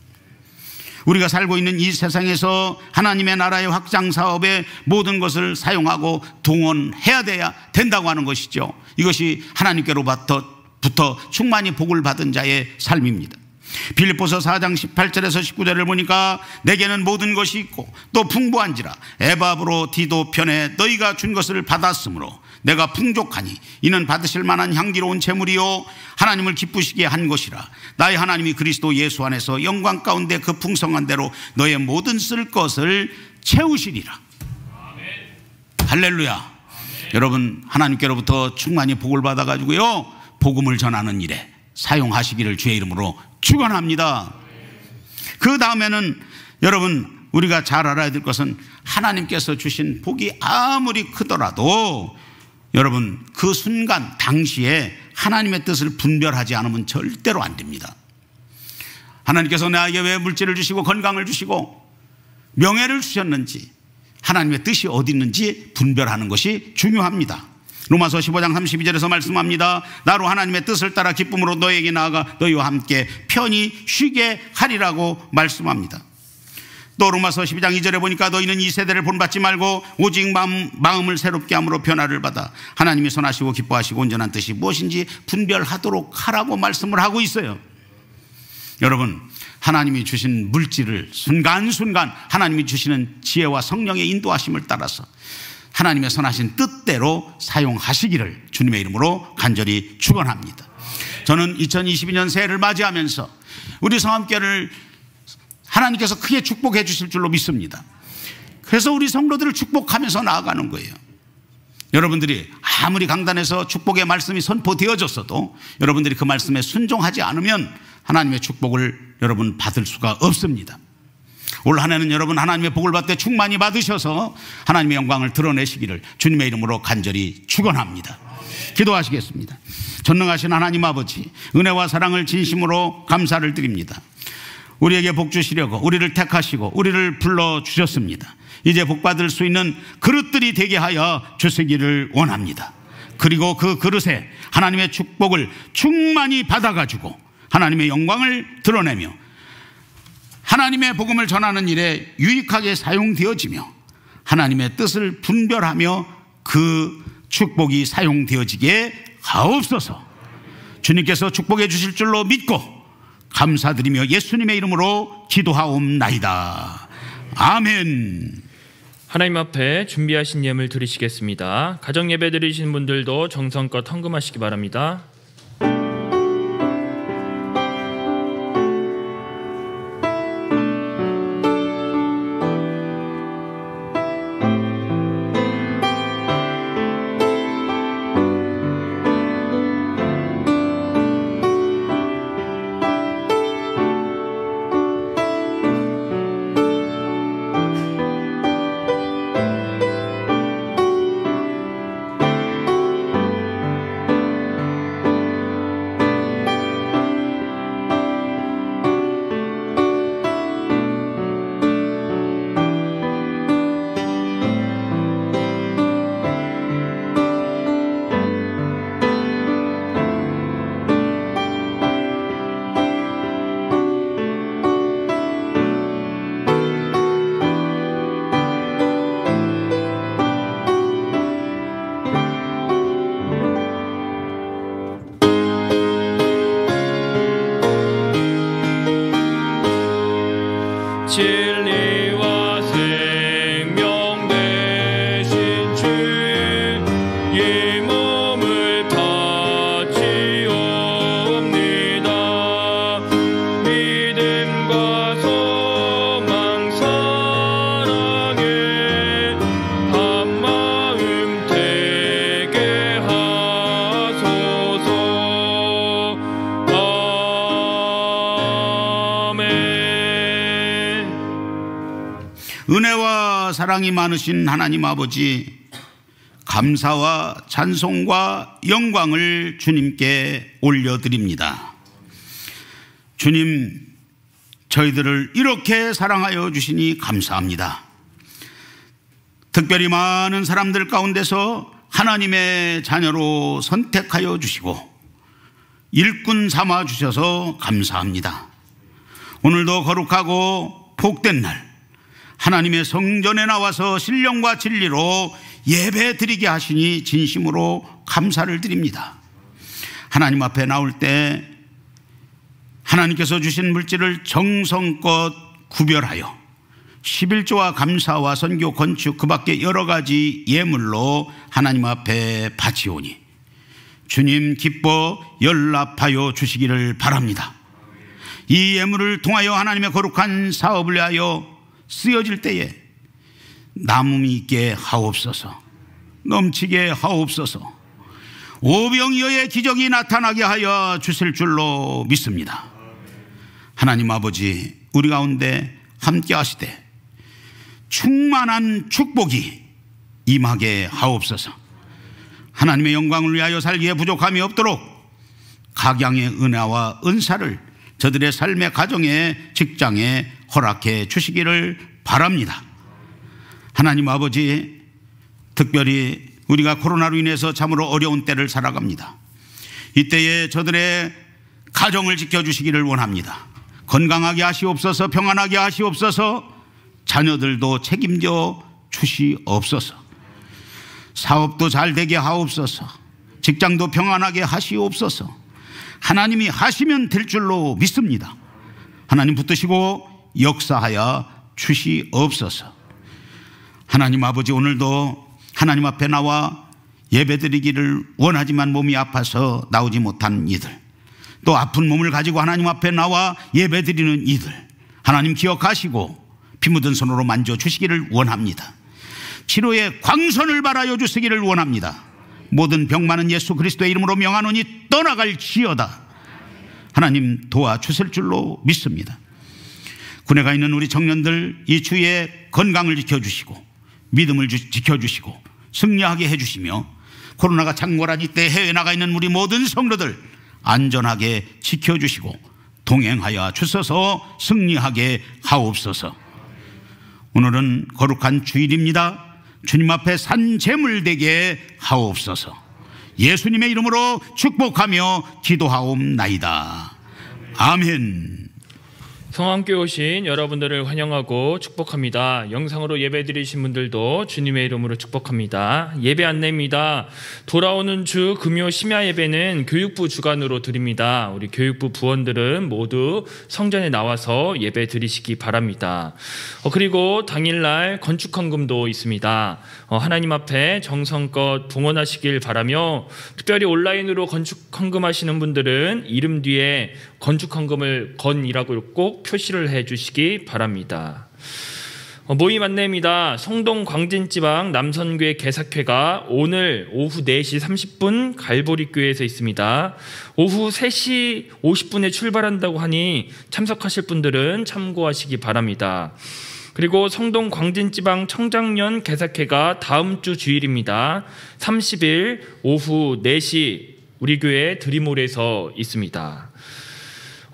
우리가 살고 있는 이 세상에서 하나님의 나라의 확장 사업에 모든 것을 사용하고 동원해야 된다고 하는 것이죠. 이것이 하나님께로부터 충만히 복을 받은 자의 삶입니다. 빌립보서 4장 18절에서 19절을 보니까 내게는 모든 것이 있고 또 풍부한지라 에바브로 디도 편에 너희가 준 것을 받았으므로 내가 풍족하니 이는 받으실 만한 향기로운 제물이요 하나님을 기쁘시게 한 것이라. 나의 하나님이 그리스도 예수 안에서 영광 가운데 그 풍성한 대로 너의 모든 쓸 것을 채우시리라. 아멘. 할렐루야. 아멘. 여러분, 하나님께로부터 충만히 복을 받아가지고요 복음을 전하는 일에 사용하시기를 주의 이름으로 축원합니다. 그 다음에는 여러분, 우리가 잘 알아야 될 것은 하나님께서 주신 복이 아무리 크더라도 여러분 그 순간 당시에 하나님의 뜻을 분별하지 않으면 절대로 안 됩니다. 하나님께서 나에게 왜 물질을 주시고 건강을 주시고 명예를 주셨는지 하나님의 뜻이 어디 있는지 분별하는 것이 중요합니다. 로마서 15장 32절에서 말씀합니다. 나로 하나님의 뜻을 따라 기쁨으로 너에게 나아가 너희와 함께 편히 쉬게 하리라고 말씀합니다. 또 로마서 12장 2절에 보니까 너희는 이 세대를 본받지 말고 오직 마음을 새롭게 함으로 변화를 받아 하나님이 선하시고 기뻐하시고 온전한 뜻이 무엇인지 분별하도록 하라고 말씀을 하고 있어요. 여러분, 하나님이 주신 물질을 순간순간 하나님이 주시는 지혜와 성령의 인도하심을 따라서 하나님의 선하신 뜻대로 사용하시기를 주님의 이름으로 간절히 축원합니다. 저는 2022년 새해를 맞이하면서 우리 성함교회를 하나님께서 크게 축복해 주실 줄로 믿습니다. 그래서 우리 성도들을 축복하면서 나아가는 거예요. 여러분들이 아무리 강단에서 축복의 말씀이 선포되어졌어도 여러분들이 그 말씀에 순종하지 않으면 하나님의 축복을 여러분 받을 수가 없습니다. 올 한 해는 여러분 하나님의 복을 받되 충만히 받으셔서 하나님의 영광을 드러내시기를 주님의 이름으로 간절히 축원합니다. 기도하시겠습니다. 전능하신 하나님 아버지, 은혜와 사랑을 진심으로 감사를 드립니다. 우리에게 복 주시려고 우리를 택하시고 우리를 불러주셨습니다. 이제 복 받을 수 있는 그릇들이 되게 하여 주시기를 원합니다. 그리고 그 그릇에 하나님의 축복을 충만히 받아가지고 하나님의 영광을 드러내며 하나님의 복음을 전하는 일에 유익하게 사용되어지며 하나님의 뜻을 분별하며 그 축복이 사용되어지게 하옵소서. 주님께서 축복해 주실 줄로 믿고 감사드리며 예수님의 이름으로 기도하옵나이다. 아멘. 하나님 앞에 준비하신 예물 드리시겠습니다. 가정 예배 드리신 분들도 정성껏 헌금하시기 바랍니다. 은혜와 사랑이 많으신 하나님 아버지, 감사와 찬송과 영광을 주님께 올려드립니다. 주님, 저희들을 이렇게 사랑하여 주시니 감사합니다. 특별히 많은 사람들 가운데서 하나님의 자녀로 선택하여 주시고 일꾼 삼아 주셔서 감사합니다. 오늘도 거룩하고 복된 날, 하나님의 성전에 나와서 신령과 진리로 예배 드리게 하시니 진심으로 감사를 드립니다. 하나님 앞에 나올 때 하나님께서 주신 물질을 정성껏 구별하여 11조와 감사와 선교 건축 그 밖에 여러 가지 예물로 하나님 앞에 바치오니 주님 기뻐 연락하여 주시기를 바랍니다. 이 예물을 통하여 하나님의 거룩한 사업을 위하여 쓰여질 때에 남음이 있게 하옵소서, 넘치게 하옵소서, 오병이어의 기적이 나타나게 하여 주실 줄로 믿습니다. 하나님 아버지, 우리 가운데 함께 하시되 충만한 축복이 임하게 하옵소서. 하나님의 영광을 위하여 살기에 부족함이 없도록 각양의 은혜와 은사를 저들의 삶의 가정에 직장에 허락해 주시기를 바랍니다. 하나님 아버지, 특별히 우리가 코로나로 인해서 참으로 어려운 때를 살아갑니다. 이때에 저들의 가정을 지켜주시기를 원합니다. 건강하게 하시옵소서, 평안하게 하시옵소서, 자녀들도 책임져 주시옵소서, 사업도 잘 되게 하옵소서, 직장도 평안하게 하시옵소서. 하나님이 하시면 될 줄로 믿습니다. 하나님 붙드시고 역사하여 주시옵소서. 하나님 아버지, 오늘도 하나님 앞에 나와 예배드리기를 원하지만 몸이 아파서 나오지 못한 이들, 또 아픈 몸을 가지고 하나님 앞에 나와 예배드리는 이들, 하나님 기억하시고 피 묻은 손으로 만져주시기를 원합니다. 치료의 광선을 바라여 주시기를 원합니다. 모든 병 많은 예수 그리스도의 이름으로 명하노니 떠나갈지어다. 하나님 도와주실 줄로 믿습니다. 군에 가 있는 우리 청년들 이 주의 건강을 지켜주시고 믿음을 지켜주시고 승리하게 해주시며, 코로나가 창궐한 이때 해외에 나가 있는 우리 모든 성도들 안전하게 지켜주시고 동행하여 주셔서 승리하게 하옵소서. 오늘은 거룩한 주일입니다. 주님 앞에 산 제물 되게 하옵소서. 예수님의 이름으로 축복하며 기도하옵나이다. 아멘. 성함께 오신 여러분들을 환영하고 축복합니다. 영상으로 예배드리신 분들도 주님의 이름으로 축복합니다. 예배 안내입니다. 돌아오는 주 금요 심야 예배는 교육부 주관으로 드립니다. 우리 교육부 부원들은 모두 성전에 나와서 예배 드리시기 바랍니다. 그리고 당일날 건축헌금도 있습니다. 하나님 앞에 정성껏 봉헌하시길 바라며, 특별히 온라인으로 건축헌금 하시는 분들은 이름 뒤에 건축헌금을 건이라고 꼭 표시를 해주시기 바랍니다. 모임 안내입니다. 성동 광진지방 남선교회 개사회가 오늘 오후 4시 30분 갈보리교회에서 있습니다. 오후 3시 50분에 출발한다고 하니 참석하실 분들은 참고하시기 바랍니다. 그리고 성동 광진지방 청장년 개사회가 다음 주 주일입니다. 30일 오후 4시 우리 교회 드림홀에서 있습니다.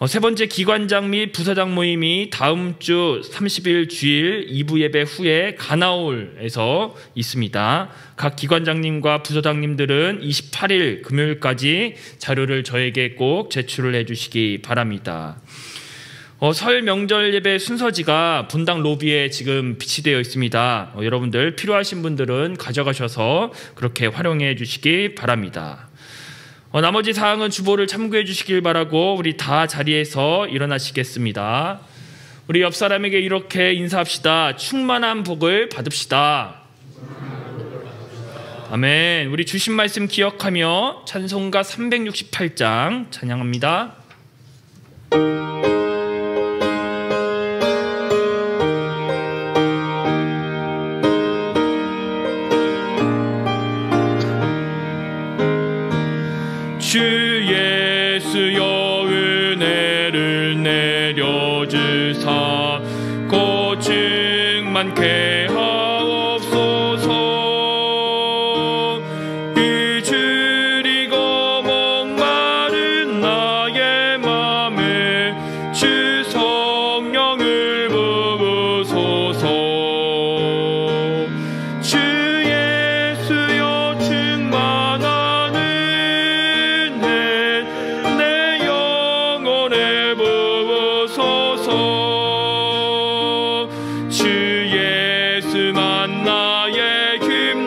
세 번째 기관장 및 부사장 모임이 다음 주 30일 주일 2부 예배 후에 가나올에서 있습니다. 각 기관장님과 부사장님들은 28일 금요일까지 자료를 저에게 꼭 제출을 해주시기 바랍니다. 설 명절 예배 순서지가 분당 로비에 지금 비치되어 있습니다. 여러분들 필요하신 분들은 가져가셔서 그렇게 활용해 주시기 바랍니다. 나머지 사항은 주보를 참고해 주시길 바라고 우리 다 자리에서 일어나시겠습니다. 우리 옆 사람에게 이렇게 인사합시다. 충만한 복을 받읍시다. 아멘. 우리 주신 말씀 기억하며 찬송가 368장 찬양합니다. 주 예수여 은혜를 내려주사 고증 많게 하옵소서.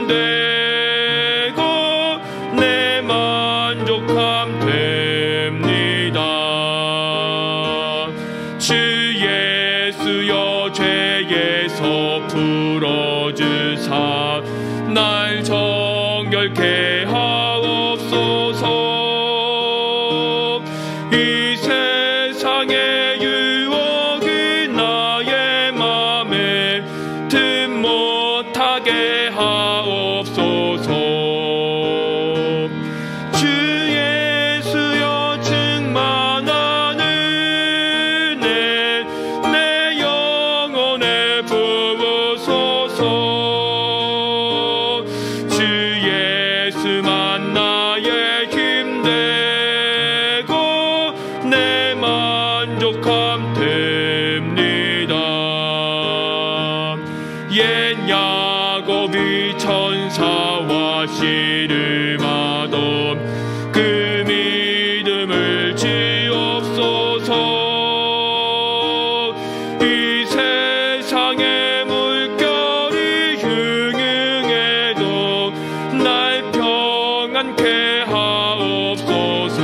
힘되고 내 만족함 됩니다. 주 예수여 죄에서 풀어주사 날 정결케 하옵소서. 이 세상의 유혹이 나의 맘에 틈 못하게 하옵소서. 주 예수여 충만한 은혜 내 영혼에 부으소서. 주 예수만 나의 힘되고 내 만족함 됩니다. 옛 야곱이 천사와 씨름하던 그 믿음을 주옵소서. 이 세상의 물결이 흉흉해도 날 평안케 하옵소서.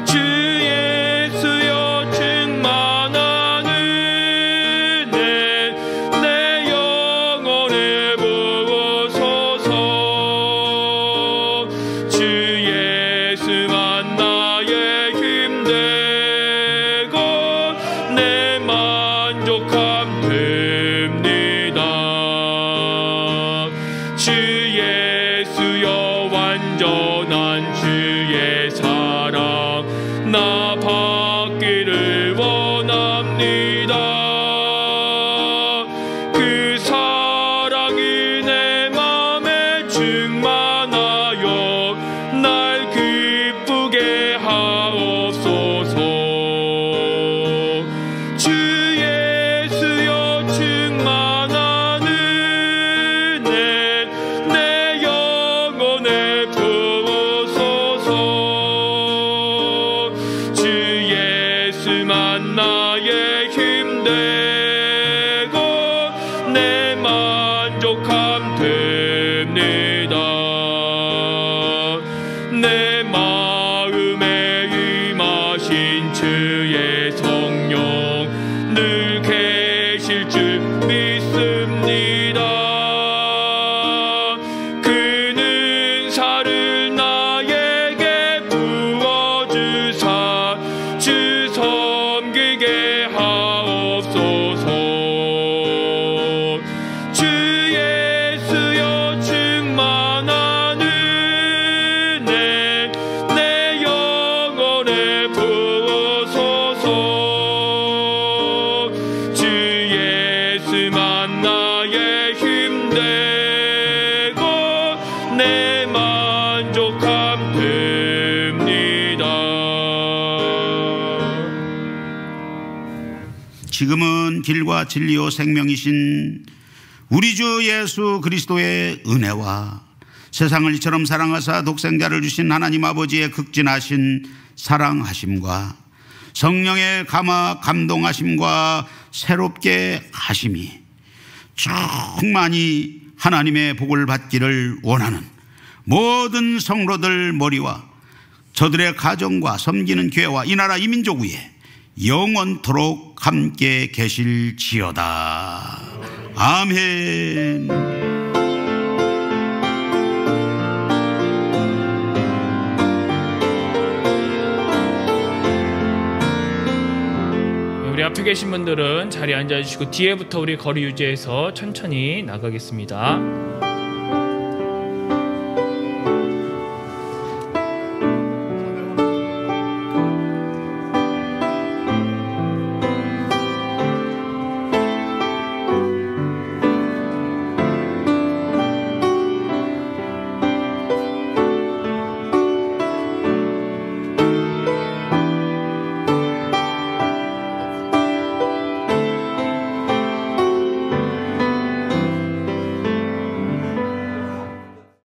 주 예수여 충만한 은혜 내 영혼에 부으소서. 주 예수만 나의 힘되고 내 만족함 됩니다. 주 예수여 완전한 주의 사랑 나 받기를 원합니다. 그 사랑이 내 맘에 충만하여 날 기쁘게 하옵소서. 주 예수여 충만한 은혜 내 영혼에 부으소서. 주 예수만 나의 힘되고 내 만족함 됩니다. 내 마음에 임하신 주의 성령 늘 계실 줄 믿습니다. 그는 사를 나에게 부어주사 주 섬기게 하옵소서. 주 예수여 충만한 은혜 내 영혼에 부으소서. 주 예수만 나의 힘되고 내 만족함 됩니다. 지금은 길과 진리요 생명이신 우리 주 예수 그리스도의 은혜와 세상을 이처럼 사랑하사 독생자를 주신 하나님 아버지의 극진하신 사랑하심과 성령의 감화 감동하심과 새롭게 하심이 충만히 하나님의 복을 받기를 원하는 모든 성도들 머리와 저들의 가정과 섬기는 교회와 이 나라 이 민족 위에 영원토록 함께 계실지어다. 아멘. 우리 앞에 계신 분들은 자리에 앉아주시고 뒤에부터 우리 거리 유지해서 천천히 나가겠습니다.